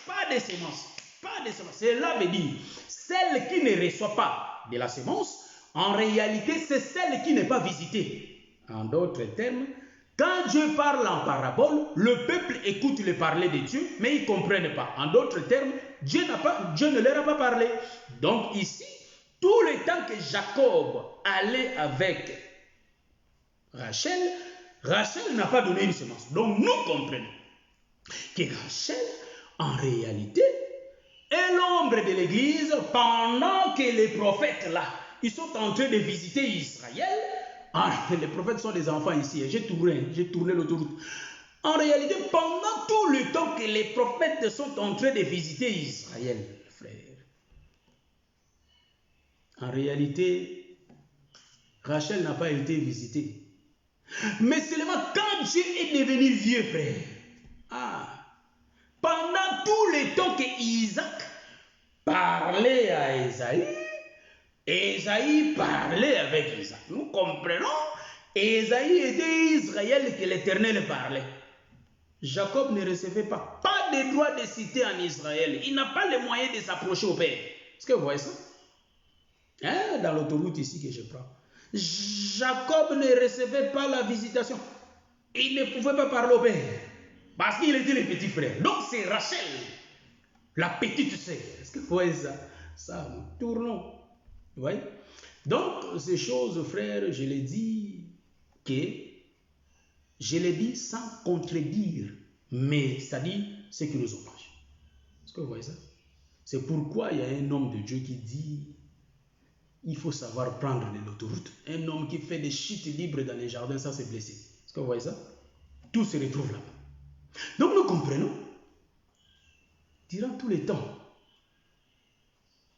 pas de semences. Pas de semences. Cela veut dire, celle qui ne reçoit pas de la semence, en réalité, c'est celle qui n'est pas visitée. En d'autres termes, quand Dieu parle en parabole, le peuple écoute le parler de Dieu, mais ils ne comprennent pas. En d'autres termes, Dieu ne leur a pas parlé. Donc ici, tout le temps que Jacob allait avec Rachel, Rachel n'a pas donné une semence. Donc nous comprenons que Rachel, en réalité, est l'ombre de l'Église pendant que les prophètes là, ils sont en train de visiter Israël. Les prophètes sont des enfants ici. J'ai tourné l'autoroute. En réalité, pendant tout le temps que les prophètes sont en train de visiter Israël, frère, en réalité, Rachel n'a pas été visitée. Mais seulement quand Dieu est devenu vieux, frère, pendant tout le temps que Isaac parlait à Ésaïe, Ésaïe parlait avec Isaac. Nous comprenons, Ésaïe était Israël que l'Éternel parlait. Jacob ne recevait pas de droit de cité en Israël. Il n'a pas les moyens de s'approcher au Père. Est-ce que vous voyez ça? Dans l'autoroute ici que je prends. Jacob ne recevait pas la visitation. Il ne pouvait pas parler au Père. Parce qu'il était le petit frère. Donc c'est Rachel, la petite sœur. Est-ce que vous voyez ça? Ça, nous tournons. Vous voyez? Donc, ces choses, frères, je les dis sans contredire, mais c'est-à-dire ce qui nous empêche. Est-ce que vous voyez ça? C'est pourquoi il y a un homme de Dieu qui dit il faut savoir prendre de l'autoroute. Un homme qui fait des chutes libres dans les jardins sans se blesser. Est-ce que vous voyez ça? Tout se retrouve là. Donc nous comprenons, durant tout le temps,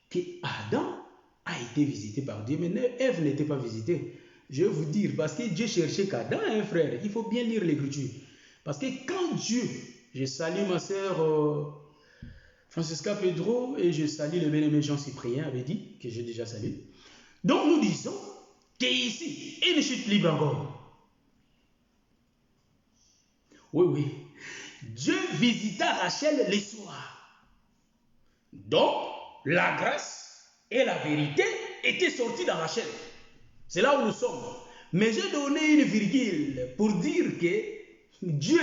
que Adam a été visité par Dieu, mais Ève n'était pas visitée. Je vais vous dire, parce que Dieu cherchait qu'Adam, frère, il faut bien lire l'Écriture. Parce que quand Dieu, je salue ma sœur Francisca Pedro et je salue le bien-aimé Jean Cyprien, avait dit, que j'ai déjà salué. Donc nous disons qu'ici, une chute libre encore. Oui. Dieu visita Rachel les soirs. Donc, la grâce et la vérité étaient sorties dans Rachel. C'est là où nous sommes. Mais j'ai donné une virgule pour dire que Dieu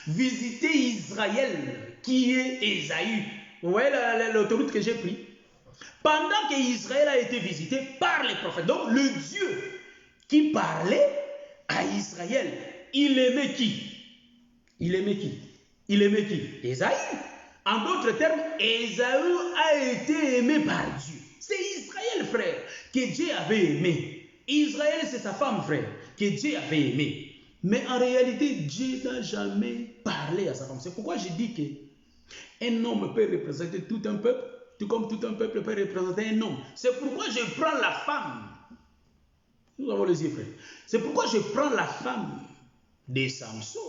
visitait Israël, qui est Ésaü. Vous voyez l'autoroute que j'ai prise? Pendant qu'Israël a été visité par les prophètes. Donc, le Dieu qui parlait à Israël, il aimait qui? Il aimait qui? Ésaü. En d'autres termes, Ésaü a été aimé par Dieu. C'est Israël, frère, que Dieu avait aimé. Israël, c'est sa femme, frère, que Dieu avait aimé. Mais en réalité, Dieu n'a jamais parlé à sa femme. C'est pourquoi je dis qu'un homme peut représenter tout un peuple, tout comme tout un peuple peut représenter un homme. C'est pourquoi je prends la femme. Nous avons les yeux, frère. C'est pourquoi je prends la femme de Samson.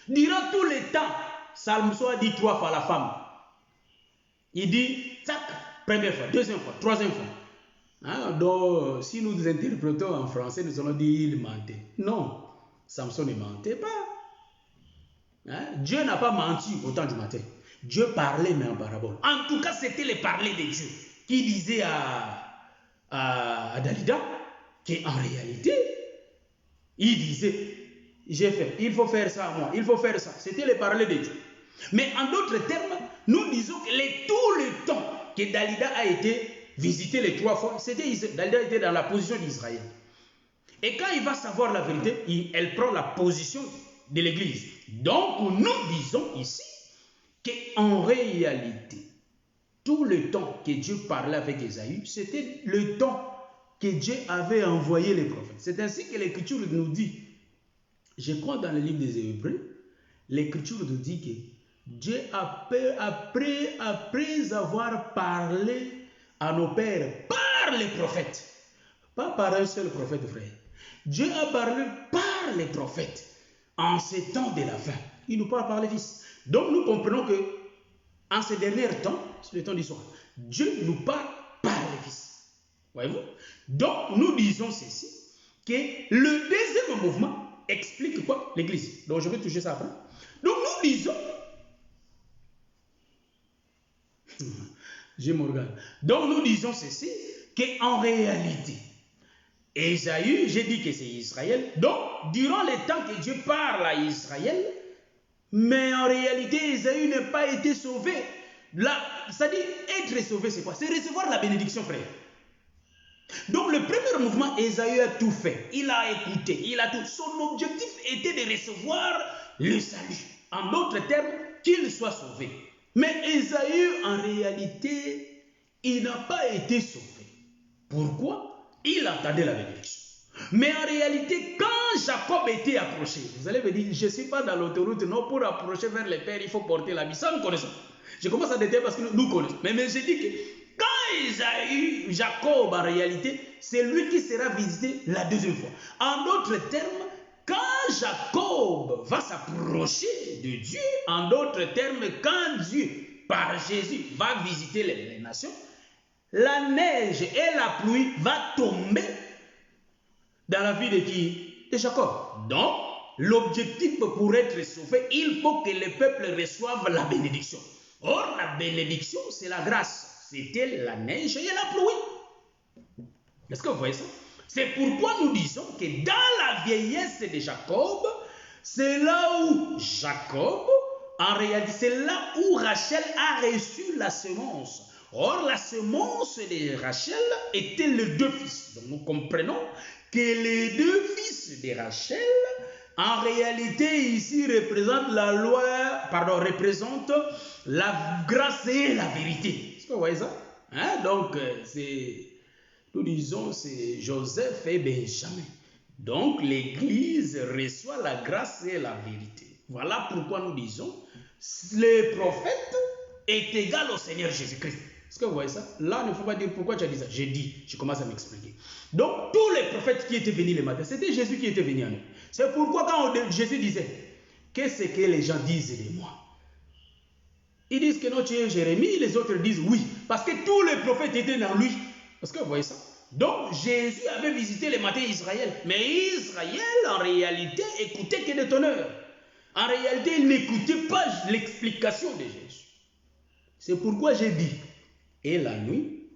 Durant tout le temps, Samson a dit 3 fois la femme. Il dit, tac, première fois, deuxième fois, troisième fois. Donc, si nous interprétons en français, nous allons dire il mentait. Non, Samson ne mentait pas. Dieu n'a pas menti au temps du matin. Dieu parlait, mais en parabole. En tout cas, c'était le parler de Dieu qui disait à Dalida qu'en réalité, il disait, j'ai fait, il faut faire ça à moi, il faut faire ça. C'était le parler de Dieu. Mais en d'autres termes, nous disons que tout le temps que Dalida a été visité les 3 fois, Dalila était dans la position d'Israël. Et quand il va savoir la vérité, elle prend la position de l'Église. Donc, nous disons ici qu'en réalité, tout le temps que Dieu parlait avec Ésaü, c'était le temps que Dieu avait envoyé les prophètes. C'est ainsi que l'Écriture nous dit, je crois dans le livre des Hébreux, l'Écriture nous dit que Dieu, après avoir parlé à nos pères par les prophètes, pas par un seul prophète, frère, Dieu a parlé par les prophètes en ces temps de la fin. Il nous parle par les fils. Donc nous comprenons que en ces derniers temps, c'est le temps d'histoire, Dieu nous parle par les fils. Voyez-vous? Donc nous disons ceci, que le deuxième mouvement explique quoi? L'Église. Donc je vais toucher ça après. Donc nous disons, je me regarde. Donc nous disons ceci, qu'en réalité, Ésaü, j'ai dit que c'est Israël. Donc, durant les temps que Dieu parle à Israël, mais en réalité, Ésaü n'a pas été sauvé. C'est-à-dire, être sauvé, c'est quoi? C'est recevoir la bénédiction, frère. Donc, le premier mouvement, Ésaü a tout fait. Il a écouté, il a tout. Son objectif était de recevoir le salut. En d'autres termes, qu'il soit sauvé. Mais Ésaü, en réalité, il n'a pas été sauvé. Pourquoi? Il attendait la bénédiction. Mais en réalité, quand Jacob était approché, vous allez me dire, je ne suis pas dans l'autoroute, non, pour approcher vers les pères, il faut porter l'habit. Ça, nous connaissons. Je commence à détailler parce que nous connaissons. Mais je dis que quand Jacob, en réalité, c'est lui qui sera visité la deuxième fois. En d'autres termes, quand Jacob va s'approcher de Dieu, en d'autres termes, quand Dieu, par Jésus, va visiter les nations, la neige et la pluie va tomber dans la vie de qui? De Jacob. Donc, l'objectif pour être sauvé, il faut que le peuple reçoive la bénédiction. Or, la bénédiction, c'est la grâce. C'était la neige et la pluie. Est-ce que vous voyez ça? C'est pourquoi nous disons que dans la vieillesse de Jacob, c'est là où Jacob, en réalité, c'est là où Rachel a reçu la semence. Or, la semence de Rachel était les 2 fils. Donc, nous comprenons que les 2 fils de Rachel, en réalité, ici, représentent la loi, représentent la grâce et la vérité. Est-ce que vous voyez ça? Hein? Donc, nous disons, c'est Joseph et Benjamin. Donc, l'Église reçoit la grâce et la vérité. Voilà pourquoi nous disons, le prophète est égal au Seigneur Jésus-Christ. Est-ce que vous voyez ça? Là, il ne faut pas dire pourquoi tu as dit ça. J'ai dit, je commence à m'expliquer. Donc, tous les prophètes qui étaient venus le matin, c'était Jésus qui était venu à nous. C'est pourquoi quand Jésus disait, qu'est-ce que les gens disent de moi? Ils disent que non, tu es Jérémie, les autres disent oui. Parce que tous les prophètes étaient dans lui. Est-ce que vous voyez ça? Donc, Jésus avait visité le matin Israël. Mais Israël, en réalité, écoutait que des tonneurs. En réalité, il n'écoutait pas l'explication de Jésus. C'est pourquoi j'ai dit, et la nuit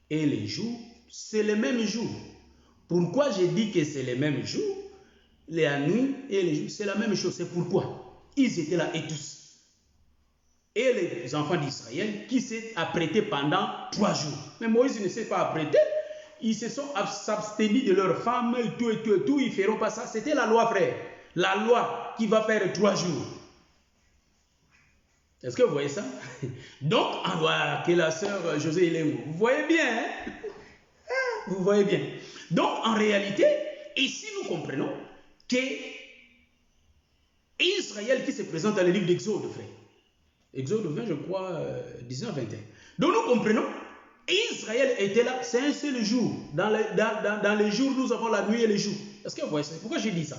et les jours, c'est le même jour. Pourquoi j'ai dit que c'est le même jour? La nuit et les jours, c'est la même chose. C'est pourquoi ils étaient là et tous. Et les enfants d'Israël qui s'est apprêtés pendant 3 jours. Mais Moïse ne s'est pas apprêté. Ils se sont abstenus de leurs femmes et tout. Ils ne feront pas ça. C'était la loi, frère. La loi qui va faire 3 jours. Est-ce que vous voyez ça? Donc, on voit que la sœur José est où. Vous voyez bien, hein? Vous voyez bien. Donc, en réalité, ici, nous comprenons que Israël qui se présente dans le livre d'Exode, frère. Exode 20, je crois, 19-21. Donc, nous comprenons, Israël était là, c'est un seul jour. Dans les jours, nous avons la nuit et les jours. Est-ce que vous voyez ça? Pourquoi j'ai dit ça?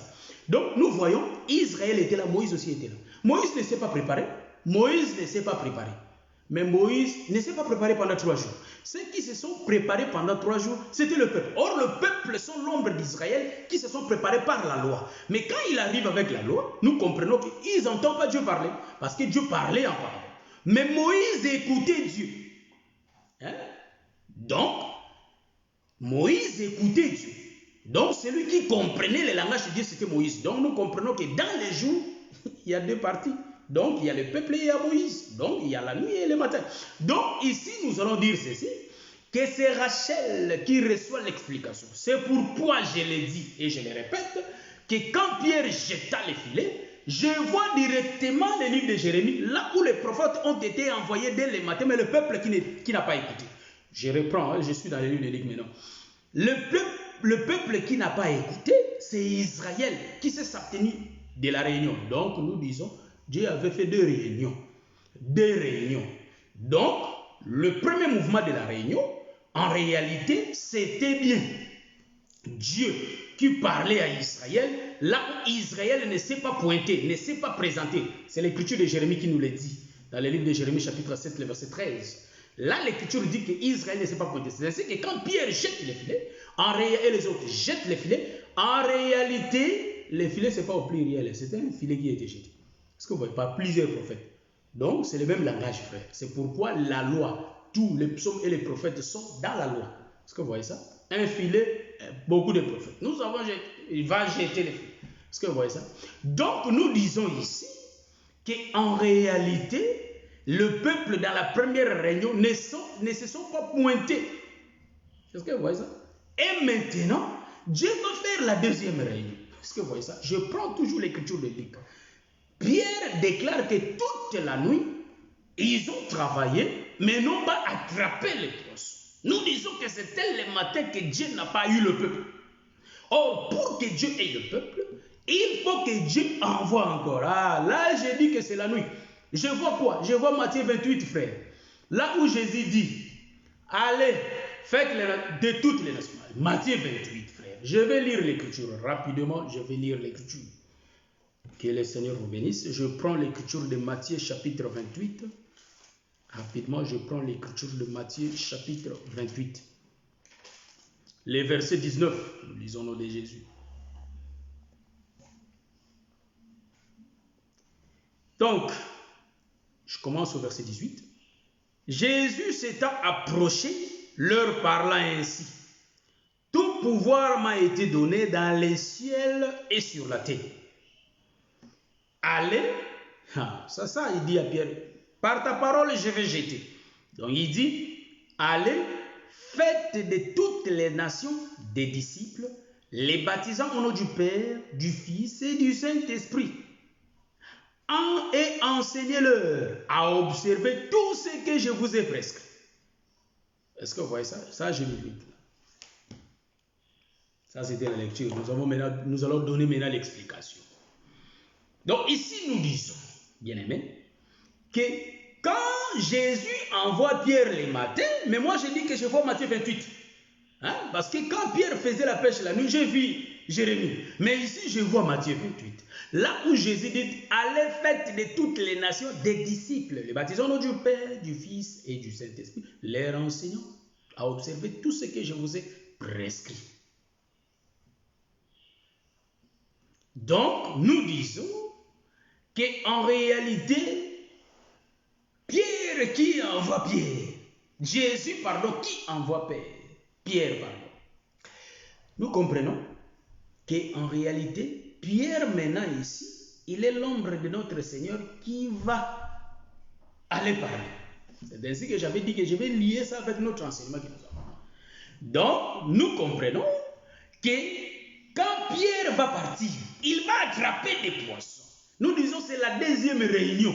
Donc, nous voyons, Israël était là, Moïse aussi était là. Moïse ne s'est pas préparé. Moïse ne s'est pas préparé. Mais Moïse ne s'est pas préparé pendant 3 jours. Ceux qui se sont préparés pendant 3 jours, c'était le peuple. Or, le peuple sont l'ombre d'Israël qui se sont préparés par la loi. Mais quand il arrive avec la loi, nous comprenons qu'ils n'entendent pas Dieu parler. Parce que Dieu parlait en parole. Mais Moïse écoutait Dieu. Hein? Donc, Moïse écoutait Dieu. Donc, celui qui comprenait le langage de Dieu, c'était Moïse. Donc, nous comprenons que dans les jours, il y a 2 parties. Donc, il y a le peuple et il y a Moïse. Donc, il y a la nuit et le matin. Donc, ici, nous allons dire ceci, que c'est Rachel qui reçoit l'explication. C'est pourquoi je l'ai dit et je le répète, que quand Pierre jeta les filets, je vois directement les livres de Jérémie, là où les prophètes ont été envoyés dès le matin, mais le peuple qui n'a pas écouté. Je reprends, hein, je suis dans les livres de Luc maintenant. Le peuple qui n'a pas écouté, c'est Israël qui s'est abstenu de la réunion. Donc nous disons, Dieu avait fait deux réunions. Deux réunions. Donc, le premier mouvement de la réunion, en réalité, c'était bien Dieu qui parlait à Israël, là où Israël ne s'est pas pointé, ne s'est pas présenté. C'est l'écriture de Jérémie qui nous le dit, dans le livre de Jérémie chapitre 7, le verset 13. Là, l'écriture dit qu'Israël ne s'est pas pointé. C'est-à-dire que quand Pierre jette les filets, et les autres jettent les filets, en réalité, les filets, ce n'est pas au pluriel, c'était un filet qui a été jeté. Parce que vous voyez, par plusieurs prophètes. Donc, c'est le même langage, frère. C'est pourquoi la loi, tous les psaumes et les prophètes sont dans la loi. Est-ce que vous voyez ça? Un filet, beaucoup de prophètes. Nous avons jeté, il va jeter les filets. Est-ce que vous voyez ça? Donc, nous disons ici qu'en réalité, le peuple dans la première réunion ne se sont pas pointés. Est-ce que vous voyez ça? Et maintenant, Dieu va faire la deuxième réunion. Est-ce que vous voyez ça? Je prends toujours l'écriture de Luc. Pierre déclare que toute la nuit, ils ont travaillé, mais n'ont pas attrapé les poissons. Nous disons que c'était le matin que Dieu n'a pas eu le peuple. Or, pour que Dieu ait le peuple, il faut que Dieu envoie encore. Ah, là, j'ai dit que c'est la nuit. Je vois quoi? Je vois Matthieu 28, frère. Là où Jésus dit, allez, faites de toutes les nations. Matthieu 28, frère. Je vais lire l'écriture rapidement. Je vais lire l'écriture. Que le Seigneur vous bénisse. Je prends l'écriture de Matthieu chapitre 28. Rapidement, je prends l'écriture de Matthieu chapitre 28. Les versets 19. Nous lisons au nom de Jésus. Donc, je commence au verset 18. Jésus s'étant approché, leur parlant ainsi. Tout pouvoir m'a été donné dans les ciels et sur la terre. Allez, ça il dit à Pierre, par ta parole je vais jeter. Donc il dit, allez, faites de toutes les nations des disciples, les baptisant au nom du Père, du Fils et du Saint-Esprit. Et enseignez-leur à observer tout ce que je vous ai prescrit. Est-ce que vous voyez ça? Ça, je l'ai lu. Ça, c'était la lecture. Nous allons donner maintenant l'explication. Donc, ici, nous disons, bien aimé, que quand Jésus envoie Pierre les matins, mais moi, je dis que je vois Matthieu 28. Hein? Parce que quand Pierre faisait la pêche la nuit, j'ai vu Jérémie. Mais ici, je vois Matthieu 28. Là où Jésus dit, allez, faites de toutes les nations des disciples, les baptisons au nom du Père, du Fils et du Saint-Esprit, leur enseignant à observer tout ce que je vous ai prescrit. Donc, nous disons qu'en réalité, Pierre qui envoie Pierre, Jésus, pardon, qui envoie Pierre, pardon. Nous comprenons qu'en réalité, Pierre maintenant ici, il est l'ombre de notre Seigneur qui va aller parler. C'est ainsi que j'avais dit que je vais lier ça avec notre enseignement que nous avons. Donc, nous comprenons que quand Pierre va partir, il va attraper des poissons. Nous disons que c'est la deuxième réunion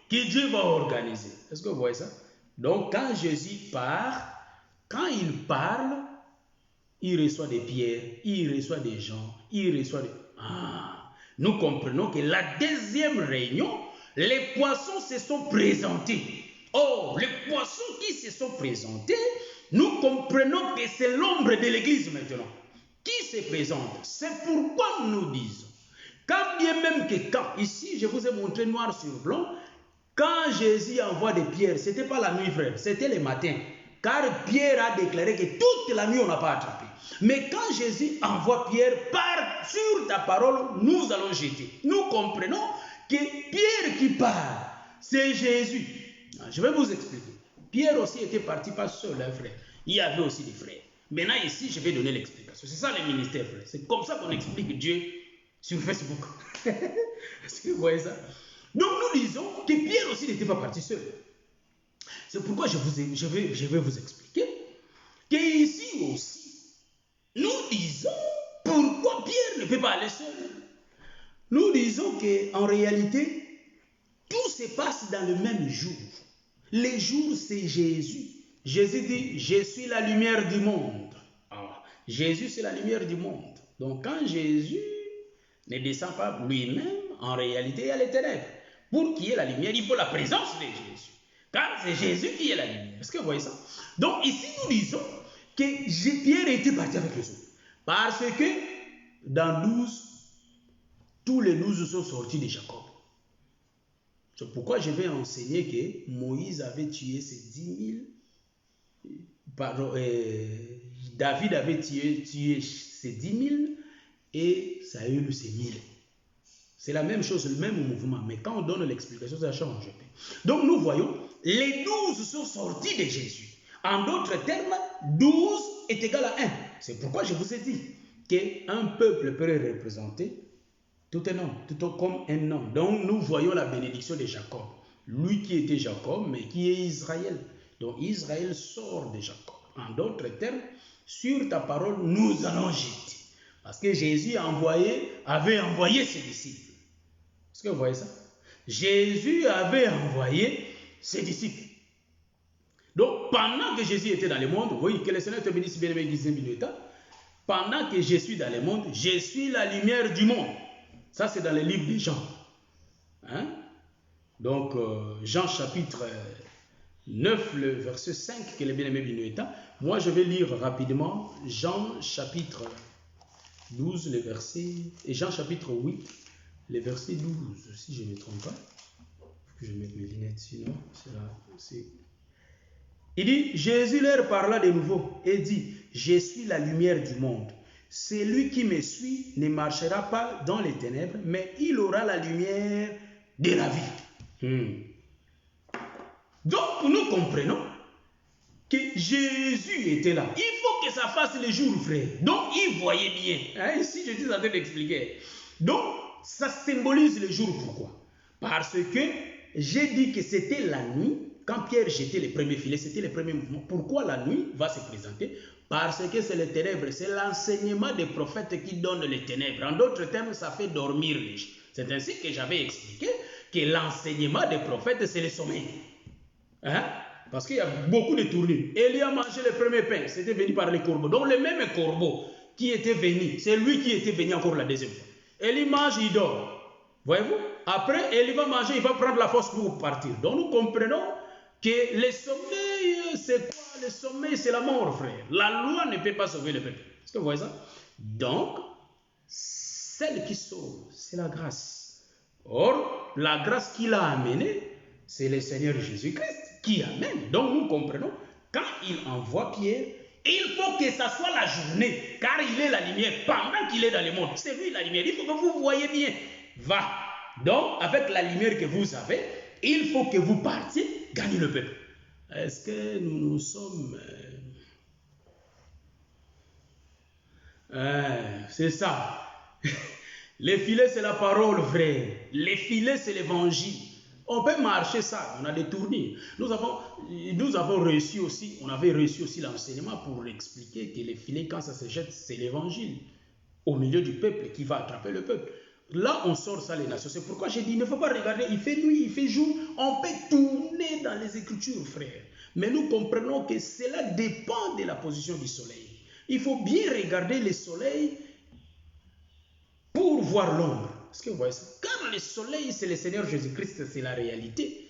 que Dieu va organiser. Est-ce que vous voyez ça? Donc, quand Jésus part, quand il parle, il reçoit des pierres, il reçoit des gens, il reçoit des... nous comprenons que la deuxième réunion, les poissons se sont présentés. Or, les poissons qui se sont présentés, nous comprenons que c'est l'ombre de l'Église maintenant qui se présente. C'est pourquoi nous disons, quand bien même que ici, je vous ai montré noir sur blanc, quand Jésus envoie des pierres, ce n'était pas la nuit, frère, c'était le matin. Car Pierre a déclaré que toute la nuit, on n'a pas attrapé. Mais quand Jésus envoie Pierre, sur ta parole, nous allons jeter. Nous comprenons que Pierre qui parle, c'est Jésus. Je vais vous expliquer. Pierre aussi était parti pas seul, hein, frère. Il y avait aussi des frères. Maintenant, ici, je vais donner l'explication. C'est ça le ministère, frère. C'est comme ça qu'on explique Dieu sur Facebook. Est-ce que vous voyez ça? Donc, nous disons que Pierre aussi n'était pas parti seul. C'est pourquoi je vais vous expliquer Pourquoi Pierre ne peut pas aller seul? Nous disons qu'en réalité, tout se passe dans le même jour. Le jour, c'est Jésus. Jésus dit, je suis la lumière du monde. Ah, Jésus, c'est la lumière du monde. Donc, quand Jésus ne descend pas lui-même, en réalité, il y a les ténèbres. Pour qu'il y ait la lumière, il faut la présence de Jésus. Car c'est Jésus qui est la lumière. Est-ce que vous voyez ça? Donc, ici, nous disons que Pierre était parti avec les autres. Parce que dans 12, tous les 12 sont sortis de Jacob. C'est pourquoi je vais enseigner que Moïse avait tué ses 10 000. Pardon, David avait tué ses 10 000 et Saül ses 1000. C'est la même chose, le même mouvement. Mais quand on donne l'explication, ça change. Donc nous voyons, les 12 sont sortis de Jésus. En d'autres termes, 12 est égal à 1. C'est pourquoi je vous ai dit qu'un peuple peut représenter tout un homme, tout comme un homme. Donc nous voyons la bénédiction de Jacob. Lui qui était Jacob, mais qui est Israël. Donc Israël sort de Jacob. En d'autres termes, sur ta parole, nous allons jeter. Parce que Jésus avait envoyé ses disciples. Est-ce que vous voyez ça? Jésus avait envoyé ses disciples. Donc, pendant que Jésus était dans le monde, vous voyez que le Seigneur te bénisse, bien aimé, pendant que je suis dans le monde, je suis la lumière du monde. Ça, c'est dans le livre de Jean. Hein? Donc, Jean chapitre 9, le verset 5, que le bien-aimé Binueta. Moi, je vais lire rapidement Jean chapitre 12, le verset, et Jean chapitre 8, le verset 12, si je ne me trompe pas. Je vais mettre mes lunettes, sinon, c'est... Il dit, Jésus leur parla de nouveau et dit, je suis la lumière du monde. Celui qui me suit ne marchera pas dans les ténèbres, mais il aura la lumière de la vie. Donc, nous comprenons que Jésus était là. Il faut que ça fasse le jour, frère. Donc, il voyait bien. Hein, ici, je suis en train d'expliquer. Donc, ça symbolise le jour. Pourquoi? Parce que j'ai dit que c'était la nuit. Quand Pierre jetait les premiers filets, c'était les premiers mouvements. Pourquoi la nuit va se présenter? Parce que c'est les ténèbres. C'est l'enseignement des prophètes qui donne les ténèbres. En d'autres termes, ça fait dormir les gens. C'est ainsi que j'avais expliqué que l'enseignement des prophètes, c'est le sommeil. Hein? Parce qu'il y a beaucoup de tournures. Élie a mangé le premier pain, c'était venu par les corbeaux. Donc le même corbeau qui était venu, c'est lui qui était venu encore la deuxième fois. Élie mange, il dort. Voyez-vous? Après, Élie va manger, il va prendre la force pour partir. Donc nous comprenons que le sommeil, c'est quoi? Le sommeil, c'est la mort, frère. La loi ne peut pas sauver le peuple. Est-ce que vous voyez ça? Donc, celle qui sauve, c'est la grâce. Or, la grâce qu'il a amenée, c'est le Seigneur Jésus-Christ qui amène. Donc nous comprenons, quand il envoie Pierre, il faut que ça soit la journée, car il est la lumière pendant qu'il est dans le monde. C'est lui la lumière. Il faut que vous voyez bien. Va. Donc, avec la lumière que vous avez, il faut que vous partiez gagner le peuple. Est-ce que nous sommes... c'est ça. Les filets, c'est la parole, frère. Les filets, c'est l'évangile. On peut marcher ça, on a des tournures. Nous avons reçu aussi, on avait reçu aussi l'enseignement pour expliquer que les filets, quand ça se jette, c'est l'évangile. Au milieu du peuple qui va attraper le peuple. Là, on sort ça les nations. C'est pourquoi j'ai dit, il ne faut pas regarder, il fait nuit, il fait jour. On peut tourner dans les Écritures, frère. Mais nous comprenons que cela dépend de la position du soleil. Il faut bien regarder le soleil pour voir l'ombre. Est-ce que vous voyez ça? Car le soleil, c'est le Seigneur Jésus-Christ, c'est la réalité.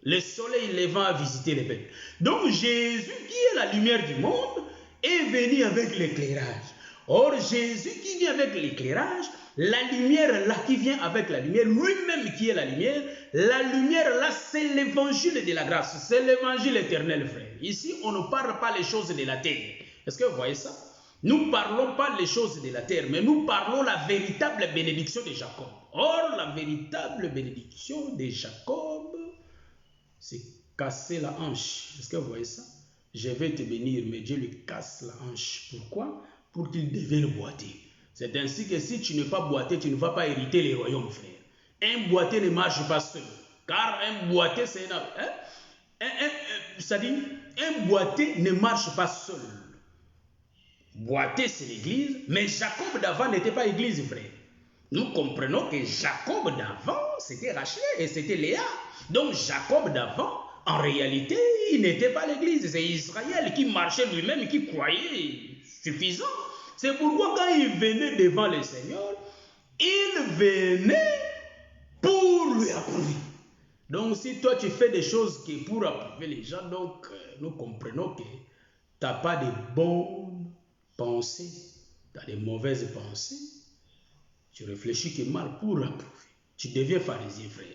Le soleil levant à visiter les peuples. Donc Jésus, qui est la lumière du monde, est venu avec l'éclairage. Or, Jésus qui vient avec l'éclairage, la lumière là qui vient avec la lumière, lui-même qui est la lumière là, c'est l'évangile de la grâce. C'est l'évangile éternel, frère. Ici, on ne parle pas les choses de la terre. Est-ce que vous voyez ça? Nous ne parlons pas les choses de la terre, mais nous parlons la véritable bénédiction de Jacob. Or, la véritable bénédiction de Jacob, c'est casser la hanche. Est-ce que vous voyez ça? Je vais te bénir, mais Dieu lui casse la hanche. Pourquoi? Pour qu'il devienne boiteux. C'est ainsi que si tu n'es pas boiteux, tu ne vas pas hériter les royaumes, frère. Un boiteux ne marche pas seul. Car un boiteux, c'est... c'est-à-dire, un boiteux ne marche pas seul. boiter, c'est l'église, mais Jacob d'avant n'était pas église, frère. Nous comprenons que Jacob d'avant, c'était Rachel et c'était Léa. Donc Jacob d'avant, en réalité, il n'était pas l'église. C'est Israël qui marchait lui-même, qui croyait suffisant. C'est pourquoi quand il venait devant le Seigneur, il venait pour lui approuver. Donc si toi tu fais des choses qui pour approuver les gens, donc nous comprenons que tu n'as pas de bonnes pensées, tu as des mauvaises pensées. Tu réfléchis que mal pour approuver. Tu deviens pharisien, frère.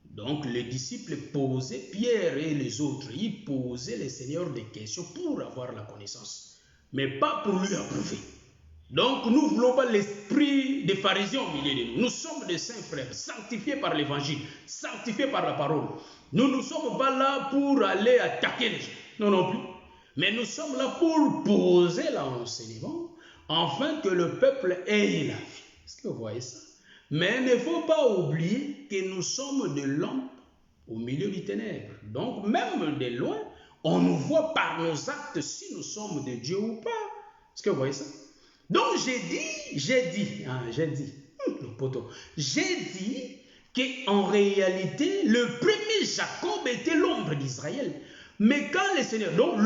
Donc les disciples posaient, Pierre et les autres, ils posaient le Seigneur des questions pour avoir la connaissance, mais pas pour lui approuver. Donc nous ne voulons pas l'esprit des pharisiens au milieu de nous. Nous sommes des saints frères, sanctifiés par l'évangile, sanctifiés par la parole. Nous ne sommes pas là pour aller attaquer les gens. Non, non plus. Mais nous sommes là pour poser l'enseignement afin que le peuple ait la vie. Est-ce que vous voyez ça? Mais il ne faut pas oublier que nous sommes des lampes au milieu du ténèbre. Donc même de loin, on nous voit par nos actes si nous sommes de Dieu ou pas. Est-ce que vous voyez ça? Donc j'ai dit qu'en réalité, le premier Jacob était l'ombre d'Israël. Mais quand le Seigneur, donc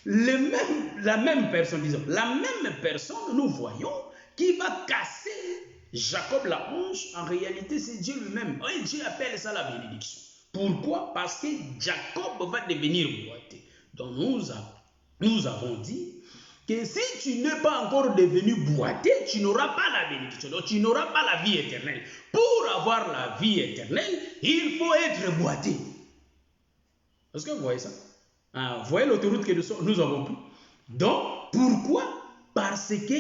la même personne, disons, la même personne, nous voyons, qui va casser Jacob la hanche, en réalité c'est Dieu lui-même. Et Dieu appelle ça la bénédiction. Pourquoi? Parce que Jacob va devenir boiteux. Donc nous avons dit que si tu n'es pas encore devenu boiteux, tu n'auras pas la bénédiction. Donc tu n'auras pas la vie éternelle. Pour avoir la vie éternelle, il faut être boiteux. Est-ce que vous voyez ça? Vous voyez l'autoroute que nous avons pris. Donc, pourquoi? Parce que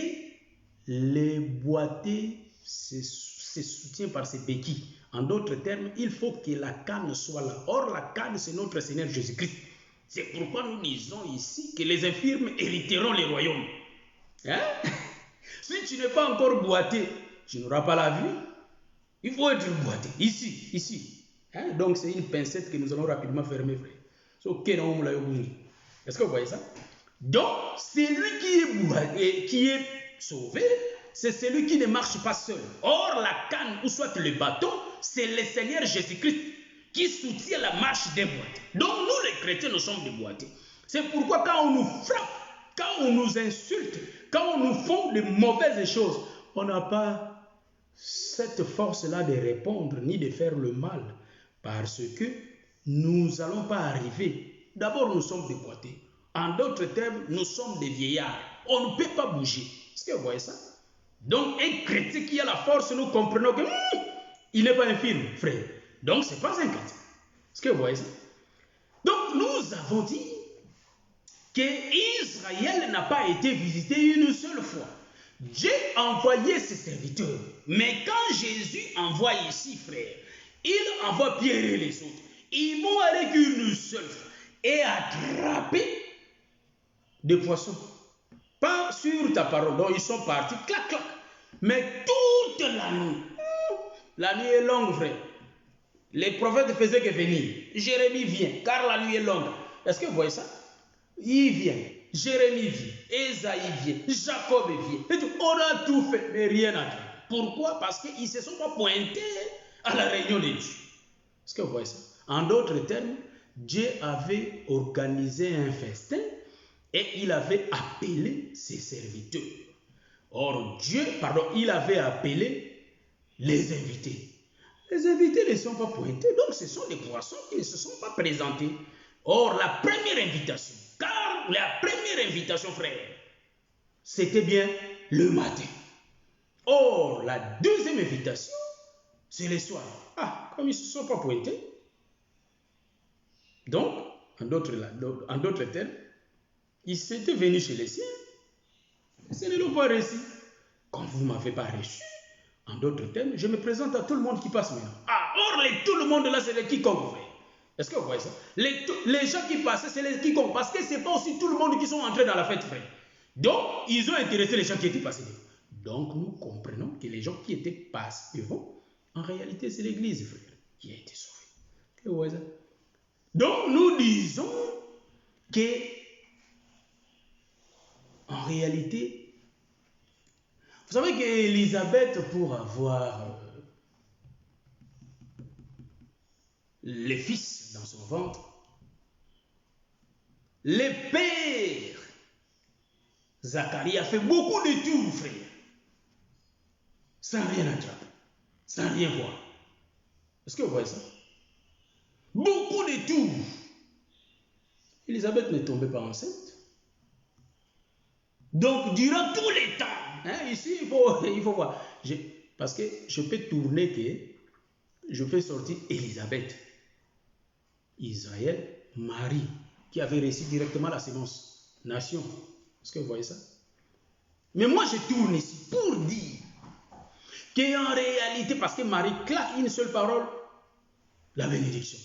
les boiteux se soutiennent par ces béquilles. En d'autres termes, il faut que la canne soit là. Or, la canne, c'est notre Seigneur Jésus-Christ. C'est pourquoi nous disons ici que les infirmes hériteront les royaumes. Hein? Si tu n'es pas encore boiteux, tu n'auras pas la vie. Il faut être boiteux. Ici. Hein? Donc, c'est une pincette que nous allons rapidement fermer, frère. Est-ce que vous voyez ça? Donc, celui qui est sauvé, c'est celui qui ne marche pas seul. Or, la canne ou soit le bâton, c'est le Seigneur Jésus-Christ qui soutient la marche des boiteux. Donc, nous les chrétiens, nous sommes des boiteux. C'est pourquoi quand on nous frappe, quand on nous insulte, quand on nous fait de mauvaises choses, on n'a pas cette force-là de répondre ni de faire le mal. Parce que nous n'allons pas arriver. D'abord, nous sommes des boiteux. En d'autres termes, nous sommes des vieillards. On ne peut pas bouger. Est-ce que vous voyez ça? Donc, un chrétien qui a la force, nous comprenons que il n'est pas infirme, frère. Donc, ce n'est pas un chrétien. Est-ce que vous voyez ça? Donc, nous avons dit qu'Israël n'a pas été visité une seule fois. Dieu a envoyé ses serviteurs. Mais quand Jésus envoie ici, frère, il envoie Pierre et les autres. Ils vont aller qu'une seule fois et attraper des poissons. Pas sur ta parole. Donc ils sont partis, clac, clac. Mais toute la nuit. La nuit est longue, frère. Les prophètes faisaient que venir. Jérémie vient, car la nuit est longue. Est-ce que vous voyez ça? Il vient. Jérémie vient. Ésaïe vient. Jacob vient. Et tout, on a tout fait, mais rien n'a fait. Pourquoi? Parce qu'ils ne se sont pas pointés à la réunion de Dieu. Est-ce que vous voyez ça? En d'autres termes, Dieu avait organisé un festin et il avait appelé ses serviteurs. Or, il avait appelé les invités. Les invités ne sont pas pointés, donc ce sont des poissons qui ne se sont pas présentés. Or, la première invitation, car la première invitation, frère, c'était bien le matin. Or, la deuxième invitation, c'est le soir. Comme ils ne se sont pas pointés. Donc, en d'autres termes, ils s'étaient venus chez les siens. Ce ne l'ont pas reçu. Comme vous ne m'avez pas reçu, en d'autres termes, je me présente à tout le monde qui passe maintenant. Or, tout le monde là, c'est les quiconques. Est-ce que vous voyez ça? Les gens qui passaient, c'est les quiconques. Parce que ce n'est pas aussi tout le monde qui sont entrés dans la fête, frère. Donc, ils ont intéressé les gens qui étaient passés devant. Donc, nous comprenons que les gens qui étaient passés devant, en réalité, c'est l'église, frère, qui a été sauvée. Est-ce que vous voyez ça? Donc, nous disons que réalité, vous savez qu'Élisabeth, pour avoir les fils dans son ventre, le père Zacharie a fait beaucoup de tours, frère, sans rien attraper, sans rien voir. Est-ce que vous voyez ça? Beaucoup de tours. Élisabeth ne tombait pas enceinte. Donc, durant tous les temps, hein, ici, il faut voir. Parce que je peux tourner je peux sortir Élisabeth, Israël, Marie, qui avait reçu directement la sémence, nation. Est-ce que vous voyez ça? Mais moi, je tourne ici pour dire qu'en réalité, parce que Marie claque une seule parole, la bénédiction.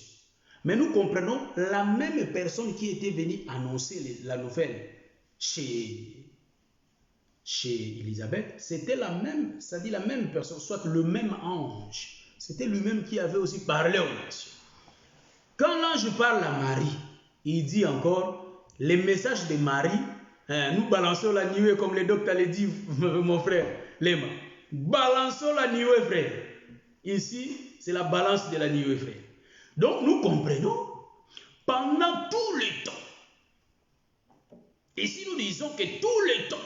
Mais nous comprenons la même personne qui était venue annoncer la nouvelle chez Élisabeth, c'était la même, c'est-à-dire la même personne, soit le même ange. C'était lui-même qui avait aussi parlé aux nations. Quand l'ange parle à Marie, il dit encore, les messages de Marie, nous balançons la nuée comme le docteur l'a dit, mon frère Lema. Balançons la nuée, frère. Ici, c'est la balance de la nuée, frère. Donc, nous comprenons, pendant tout le temps, et si nous disons que tout le temps,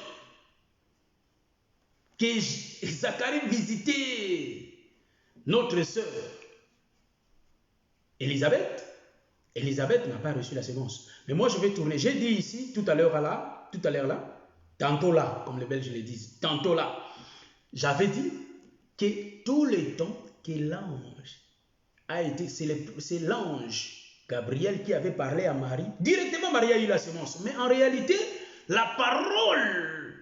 que Zacharie visitait notre sœur Élisabeth, Élisabeth n'a pas reçu la sémence. Mais moi, je vais tourner. J'ai dit ici, tout à l'heure là, tantôt là, comme les Belges le disent, tantôt là, j'avais dit que tout le temps que l'ange a été, c'est l'ange Gabriel qui avait parlé à Marie. Directement, Marie a eu la sémence. Mais en réalité, la parole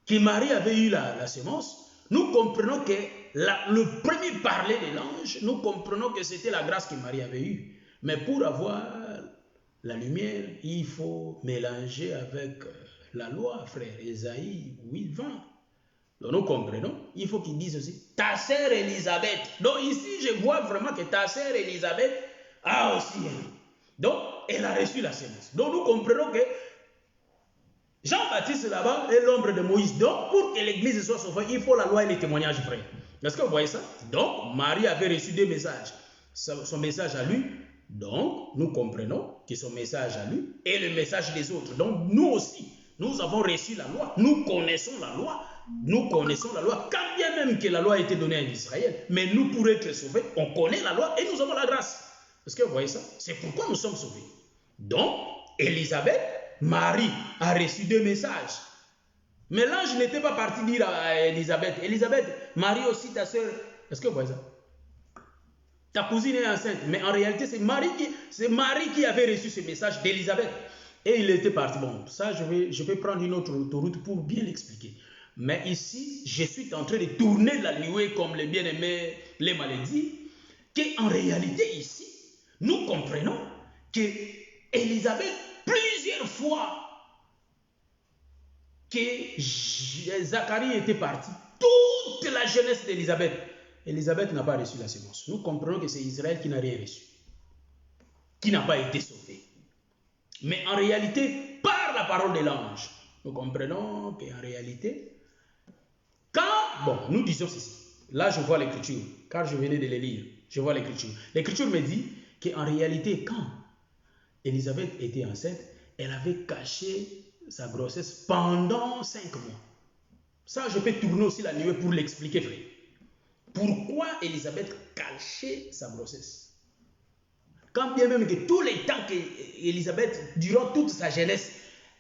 que Marie avait eu la sémence, nous comprenons que le premier parler de l'ange, nous comprenons que c'était la grâce que Marie avait eue. Mais pour avoir la lumière, il faut mélanger avec la loi, frère. Ésaïe 8, 20. Donc nous comprenons, il faut qu'ils disent aussi, ta sœur Élisabeth. Donc ici, je vois vraiment que ta sœur Élisabeth a aussi. Donc, elle a reçu la sémence. Donc nous comprenons que Jean-Baptiste là-bas est l'ombre de Moïse. Donc, pour que l'église soit sauvée, il faut la loi et les témoignages, frère. Est-ce que vous voyez ça? Donc, Marie avait reçu deux messages. Son message à lui. Donc, nous comprenons que son message à lui est le message des autres. Donc, nous aussi, nous avons reçu la loi. Nous connaissons la loi. Nous connaissons la loi. Quand bien même que la loi a été donnée à Israël, mais nous, pour être sauvés, on connaît la loi et nous avons la grâce. Est-ce que vous voyez ça? C'est pourquoi nous sommes sauvés. Donc, Élisabeth, Marie a reçu deux messages. Mais l'ange n'était pas parti dire à Élisabeth, Élisabeth, Marie aussi ta soeur. Est-ce que vous voyez ça? Ta cousine est enceinte. Mais en réalité, c'est Marie qui avait reçu ce message d'Élisabeth. Et il était parti. Bon, ça, je vais prendre une autre autoroute pour bien l'expliquer. Mais ici, je suis en train de tourner la nuée comme les bien-aimés, les maladies, qu'en réalité, ici, nous comprenons que Élisabeth, plusieurs fois que Zacharie était parti, toute la jeunesse d'Élisabeth, Élisabeth n'a pas reçu la sémence. Nous comprenons que c'est Israël qui n'a rien reçu, qui n'a pas été sauvé. Mais en réalité, par la parole de l'ange, nous comprenons qu'en réalité, nous disons ceci. Là, je vois l'écriture, car je venais de les lire. Je vois l'écriture. L'écriture me dit qu'en réalité, quand Élisabeth était enceinte, elle avait caché sa grossesse pendant 5 mois. Ça, je peux tourner aussi la nuée pour l'expliquer, frère. Pourquoi Élisabeth cachait sa grossesse? Quand bien même que tous les temps qu'Élisabeth, durant toute sa jeunesse,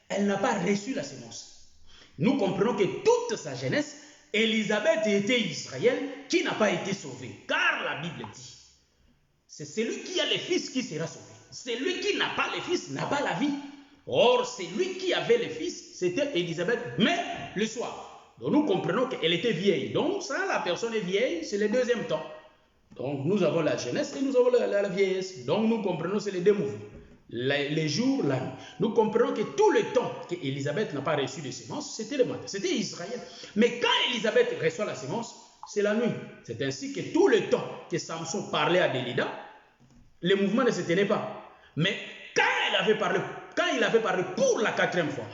elle n'a pas reçu la sémence. Nous comprenons que toute sa jeunesse, Élisabeth était Israël qui n'a pas été sauvé. Car la Bible dit, c'est celui qui a les fils qui sera sauvé. Celui qui n'a pas les fils n'a pas la vie. Or, celui qui avait les fils, c'était Élisabeth, mais le soir. Donc, nous comprenons qu'elle était vieille. Donc, ça, la personne est vieille, c'est le deuxième temps. Donc, nous avons la jeunesse et nous avons la vieillesse. Donc, nous comprenons, c'est les deux mouvements. Les jours, la nuit. Nous comprenons que tout le temps qu'Élisabeth n'a pas reçu de sémence, c'était le matin. C'était Israël. Mais quand Élisabeth reçoit la sémence, c'est la nuit. C'est ainsi que tout le temps que Samson parlait à Délida, le mouvement ne se tenait pas. Mais quand il avait parlé pour la 4e fois,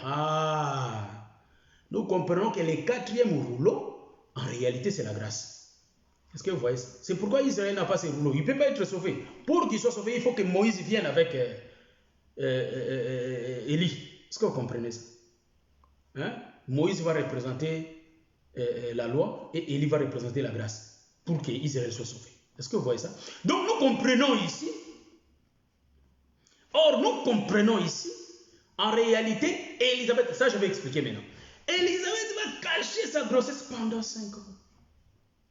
nous comprenons que le quatrième rouleau, en réalité, c'est la grâce. Est-ce que vous voyez ça? C'est pourquoi Israël n'a pas ce rouleau. Il ne peut pas être sauvé. Pour qu'il soit sauvé, il faut que Moïse vienne avec Élie. Est-ce que vous comprenez ça? Hein? Moïse va représenter la loi et Élie va représenter la grâce pour qu'Israël soit sauvé. Est-ce que vous voyez ça? Donc nous comprenons ici. Or, nous comprenons ici, en réalité, Élisabeth, ça je vais expliquer maintenant. Élisabeth va cacher sa grossesse pendant 5 mois.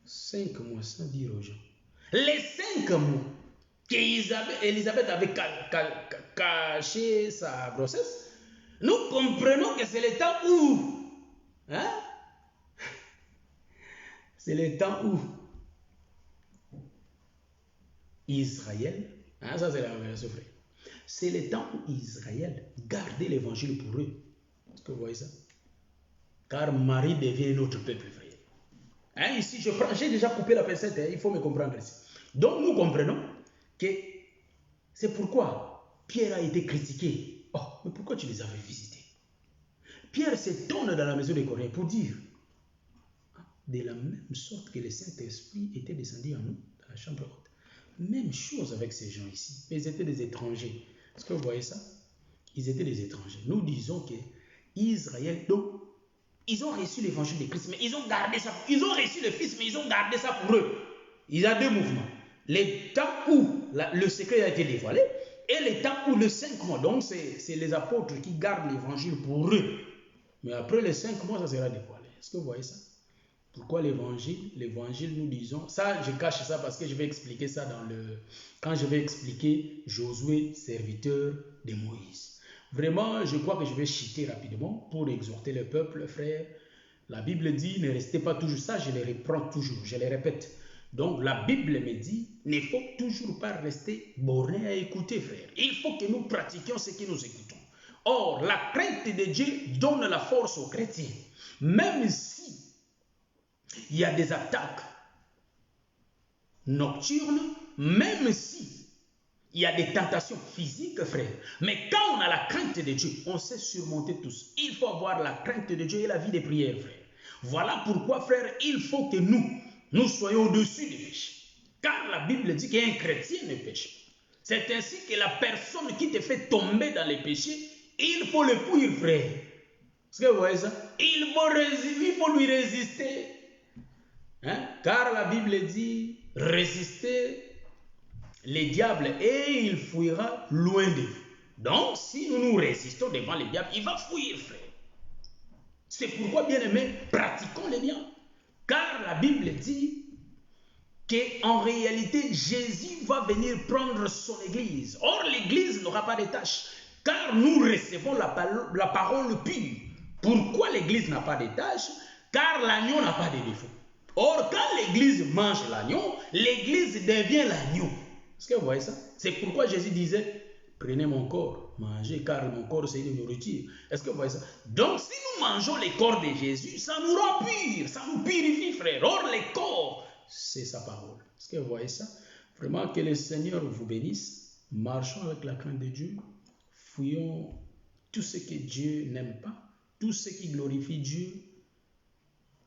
5 mois, sans dire aux gens. Les 5 mois qu'Élisabeth avait caché sa grossesse, nous comprenons que c'est le temps où, hein? C'est le temps où Israël, hein, ça c'est la version frère. C'est le temps où Israël gardait l'évangile pour eux. Est-ce que vous voyez ça? Car Marie devient notre peuple, frère. Hein, ici, j'ai déjà coupé la pincette, hein, il faut me comprendre ici. Donc, nous comprenons que c'est pourquoi Pierre a été critiqué. Oh, mais pourquoi tu les avais visités? Pierre s'étonne dans la maison des Corintiens pour dire, de la même sorte que le Saint-Esprit était descendu en nous, dans la chambre haute. Même chose avec ces gens ici. Ils étaient des étrangers. Est-ce que vous voyez ça? Ils étaient des étrangers. Nous disons que Israël, donc, ils ont reçu l'évangile de Christ, mais ils ont gardé ça. Ils ont reçu le Fils, mais ils ont gardé ça pour eux. Il y a deux mouvements. Les temps où le secret a été dévoilé et les temps où le 5 mois. Donc, c'est les apôtres qui gardent l'évangile pour eux. Mais après les 5 mois, ça sera dévoilé. Est-ce que vous voyez ça? Pourquoi l'évangile? L'évangile, nous disons, ça je cache ça parce que je vais expliquer ça quand je vais expliquer Josué, serviteur de Moïse. Vraiment, je crois que je vais citer rapidement pour exhorter le peuple, frère. La Bible dit, ne restez pas toujours, ça je le reprends toujours, je le répète. Donc la Bible me dit, il ne faut toujours pas rester borné à écouter, frère. Il faut que nous pratiquions ce que nous écoutons. Or, la crainte de Dieu donne la force aux chrétiens. Même si il y a des attaques nocturnes, même si il y a des tentations physiques, frère. Mais quand on a la crainte de Dieu, on sait surmonter tous. Il faut avoir la crainte de Dieu et la vie des prières, frère. Voilà pourquoi, frère, il faut que nous soyons au-dessus des péchés. Car la Bible dit qu'un chrétien ne pêche pas. C'est ainsi que la personne qui te fait tomber dans les péchés, il faut le fuir, frère. Est-ce que vous voyez ça? Il faut lui résister. Hein? Car la Bible dit, résistez les diables et il fuira loin de vous. Donc, si nous nous résistons devant les diables, il va fuir, frère. C'est pourquoi, bien aimés, pratiquons les biens. Car la Bible dit qu'en réalité, Jésus va venir prendre son église. Or, l'église n'aura pas de tâches, car nous recevons la parole pure. Pourquoi l'église n'a pas de tâches? Car l'agneau n'a pas de défaut. Or, quand l'église mange l'agneau, l'église devient l'agneau. Est-ce que vous voyez ça? C'est pourquoi Jésus disait, prenez mon corps, mangez, car mon corps c'est une nourriture. Est-ce que vous voyez ça? Donc, si nous mangeons les corps de Jésus, ça nous rend pur, ça nous purifie, frère. Or, les corps, c'est sa parole. Est-ce que vous voyez ça? Vraiment, que le Seigneur vous bénisse. Marchons avec la crainte de Dieu. Fuyons tout ce que Dieu n'aime pas, tout ce qui glorifie Dieu.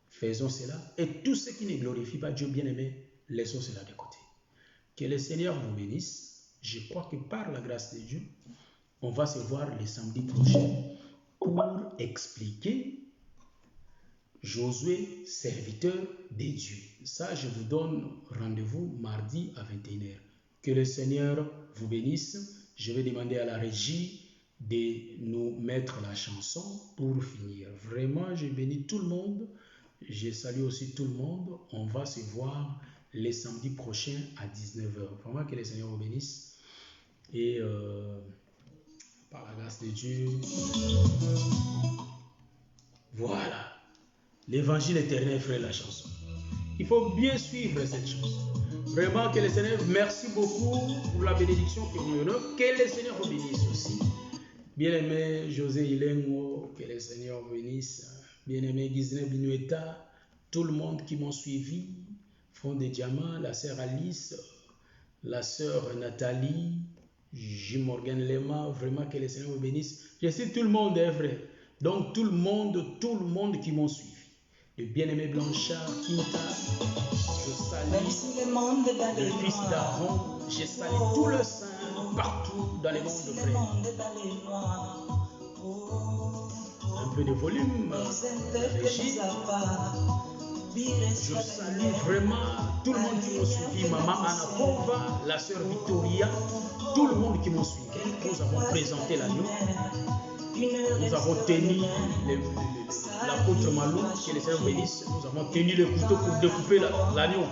Faisons cela. Et tout ce qui ne glorifie pas Dieu bien-aimé, laissons cela de côté. Que le Seigneur vous bénisse. Je crois que par la grâce de Dieu, on va se voir le samedi prochain pour expliquer Josué, serviteur de Dieu. Ça, je vous donne rendez-vous mardi à 21h. Que le Seigneur vous bénisse. Je vais demander à la régie de nous mettre la chanson pour finir. Vraiment, je bénis tout le monde. Je salue aussi tout le monde. On va se voir les samedis prochains à 19h. Vraiment que le Seigneur vous bénisse. Et par la grâce de Dieu, voilà. L'évangile éternel, frère, la chanson. Il faut bien suivre cette chose. Vraiment que le Seigneur, merci beaucoup pour la bénédiction que vous me donnez. Que le Seigneur vous bénisse aussi. Bien-aimé José Ilengo, que le Seigneur vous bénisse. Bien-aimé Gisèle Binueta, tout le monde qui m'ont suivi, Front des Diamants, la sœur Alice, la sœur Nathalie, J. Morgan Lema, vraiment que le Seigneur vous bénisse. Je cite tout le monde, hein, frère. Donc tout le monde qui m'ont suivi. Le bien-aimé Blanchard, Quinta, je salue le fils d'Aaron, je salue tout le saint partout dans les mondes de frères. Un peu de volume, Régis. Je salue vraiment tout le monde qui m'a suivi, Maman Anna Pova, la sœur Victoria, tout le monde qui m'a suivi. Nous avons présenté l'agneau, nous avons tenu l'apôtre Malou, que les Seigneur bénisse, nous avons tenu le couteau pour découper l'agneau.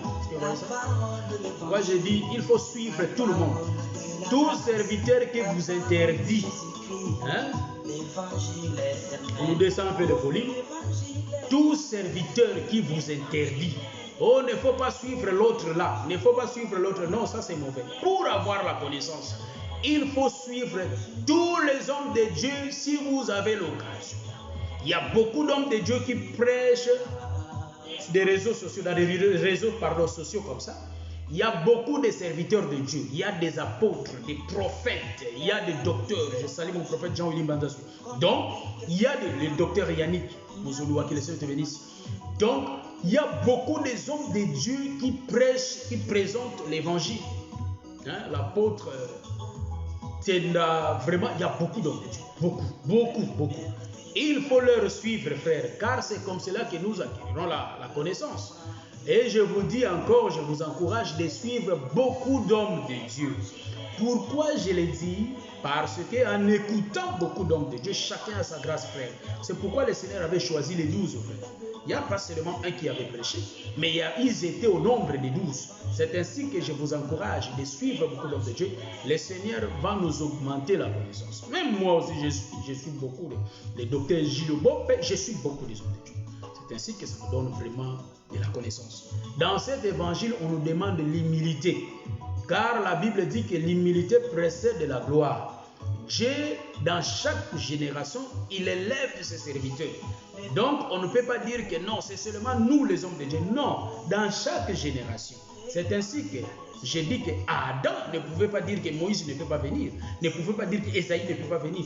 Moi j'ai dit, il faut suivre tout le monde. Tout serviteur qui vous interdit, hein? On nous descend un peu de volume. Tout serviteur qui vous interdit, oh, ne faut pas suivre l'autre là, ne faut pas suivre l'autre, non, ça c'est mauvais. Pour avoir la connaissance, il faut suivre tous les hommes de Dieu si vous avez l'occasion. Il y a beaucoup d'hommes de Dieu qui prêchent des réseaux sociaux, dans des réseaux sociaux comme ça. Il y a beaucoup de serviteurs de Dieu, il y a des apôtres, des prophètes, il y a des docteurs. Je salue mon prophète Jean-William Bandassou. Donc, il y a le docteur Yannick Mouzoulou, que le Seigneur te bénisse. Donc, il y a beaucoup des hommes de Dieu qui prêchent, qui présentent l'évangile. Hein, l'apôtre Tienda, vraiment, il y a beaucoup d'hommes de Dieu. Beaucoup. Il faut leur suivre, frère, car c'est comme cela que nous acquérirons la connaissance. Et je vous dis encore, je vous encourage de suivre beaucoup d'hommes de Dieu. Pourquoi je le dis? Parce qu'en écoutant beaucoup d'hommes de Dieu, chacun a sa grâce, frère. C'est pourquoi le Seigneur avait choisi les 12, frère. Il n'y a pas seulement un qui avait prêché, mais ils étaient au nombre des 12. C'est ainsi que je vous encourage de suivre beaucoup d'hommes de Dieu. Le Seigneur va nous augmenter la connaissance. Même moi aussi, je suis beaucoup. Les docteurs Gilles Bope, je suis beaucoup des hommes de Dieu. C'est ainsi que ça nous donne vraiment de la connaissance. Dans cet évangile, on nous demande l'humilité. Car la Bible dit que l'humilité précède la gloire. Dieu, dans chaque génération, il élève ses serviteurs. Donc, on ne peut pas dire que non, c'est seulement nous les hommes de Dieu. Non, dans chaque génération. C'est ainsi que je dis que Adam ne pouvait pas dire que Moïse ne peut pas venir. Ne pouvait pas dire qu'Ésaïe ne peut pas venir.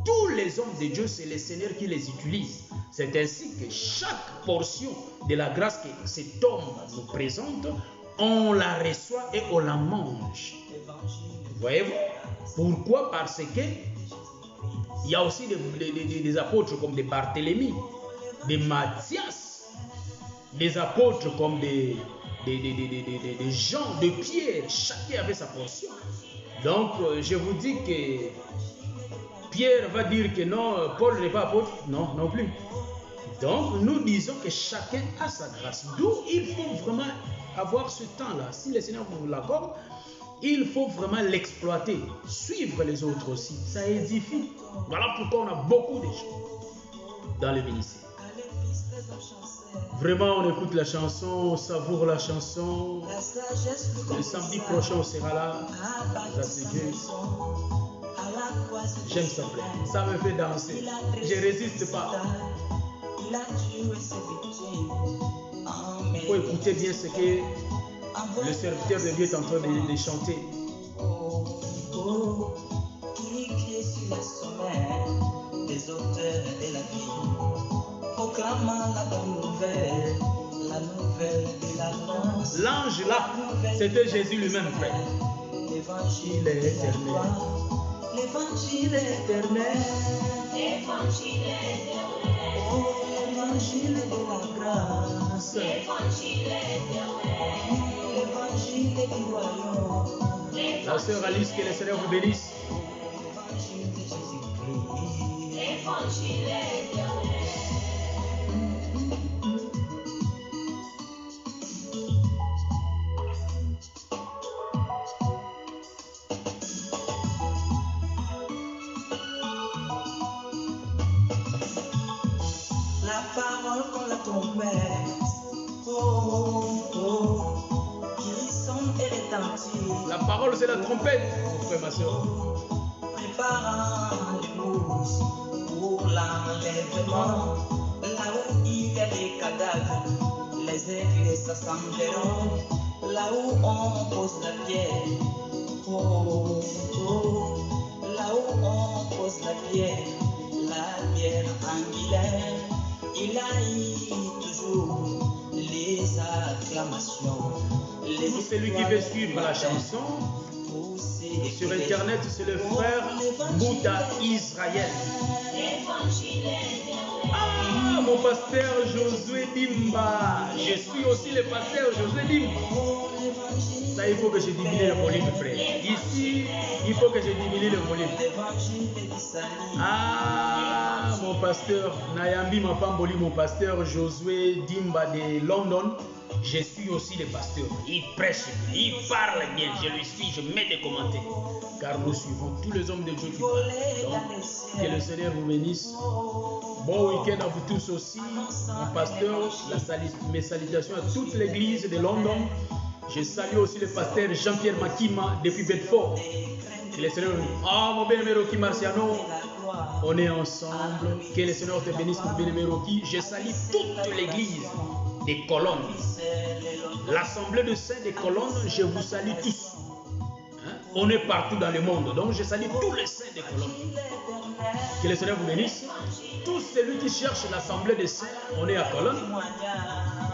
Tous les hommes de Dieu, c'est le Seigneur qui les utilise. C'est ainsi que chaque portion de la grâce que cet homme nous présente, on la reçoit et on la mange. Voyez-vous? Pourquoi? Parce que il y a aussi des apôtres comme des Barthélemy, des Matthias, des apôtres comme des Jean, de Pierre. Chacun avait sa portion. Donc, je vous dis que Pierre va dire que non, Paul n'est pas apôtre. Non, non plus. Donc, nous disons que chacun a sa grâce. D'où il faut vraiment avoir ce temps-là. Si le Seigneur vous l'accorde, il faut vraiment l'exploiter. Suivre les autres aussi. Ça édifie. Voilà pourquoi on a beaucoup de gens dans le ministère. Vraiment, on écoute la chanson, on savoure la chanson. Le samedi prochain, on sera là. J'aime ça, frère. Ça me fait danser. Je ne résiste pas. Il faut écouter bien ce que le serviteur de Dieu est en train de chanter. Qui crie sur les sommets des auteurs de la vie, proclamant la bonne nouvelle, la nouvelle de l'annonce. L'ange là, c'était Jésus lui-même, frère. L'évangile est éternel. L'évangile est éternel. L'évangile est éternel. Oh, l'évangile de la grâce. L'évangile est éternel. L'évangile du royaume. La sœur Alice, que le Seigneur vous bénisse. L'évangile de Jésus-Christ. L'évangile est éternel. La parole qu'on la trompette, oh, oh, qui sonne et retentit. La parole, c'est la trompette, mon frère, ma soeur. Préparant l'épouse pour l'enlèvement, là où il y a des cadavres, les aigles s'assembleront, là où on pose la pierre, oh, oh, là où on pose la pierre, la pierre angulaire, il a eu toujours les acclamations. Pour celui qui veut suivre la chanson, sur internet, c'est le frère Bouddha Israël. Ah, mon pasteur Josué Dimba. Je suis aussi le pasteur Josué Dimba. Ça, il faut que je diminue le volume, frère. Ici, il faut que je diminue le volume. Ah, mon pasteur Nayambi Mapamboli, mon pasteur Josué Dimba de London. Je suis aussi le pasteur. Il prêche, il parle bien. Je lui suis, je mets des commentaires. Car nous suivons tous les hommes de Dieu qui parlent. Donc, que le Seigneur vous bénisse. Bon week-end à vous tous aussi. Mon pasteur, mes salutations à toute l'église de London. Je salue aussi le pasteur Jean-Pierre Makima depuis Bedford. Que le Seigneur vous bénisse. Ah, mon bien-aimé Rocky Marciano. On est ensemble. Que le Seigneur te bénisse, mon bien-aimé Rocky. Je salue toute l'église des colonnes. L'assemblée de saints des colonnes, je vous salue tous. Hein? On est partout dans le monde, donc je salue tous les saints des colonnes. Que le Seigneur vous bénisse. Tous celui qui cherche l'assemblée des saints, on est à colonne.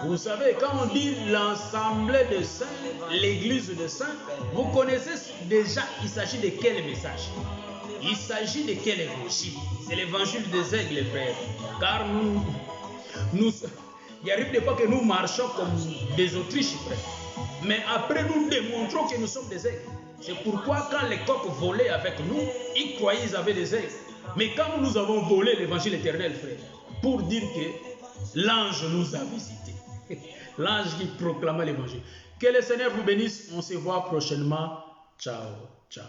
Vous savez, quand on dit l'assemblée des saints, l'église des saints, vous connaissez déjà, il s'agit de quel message? Il s'agit de quel évangile? C'est l'évangile des aigles, frères. Car il arrive des fois que nous marchons comme des autruches, frère. Mais après, nous démontrons que nous sommes des aigles. C'est pourquoi quand les coqs volaient avec nous, ils croyaient qu'ils avaient des aigles. Mais quand nous avons volé l'évangile éternel, frère, pour dire que l'ange nous a visités. L'ange qui proclamait l'évangile. Que le Seigneur vous bénisse. On se voit prochainement. Ciao, ciao.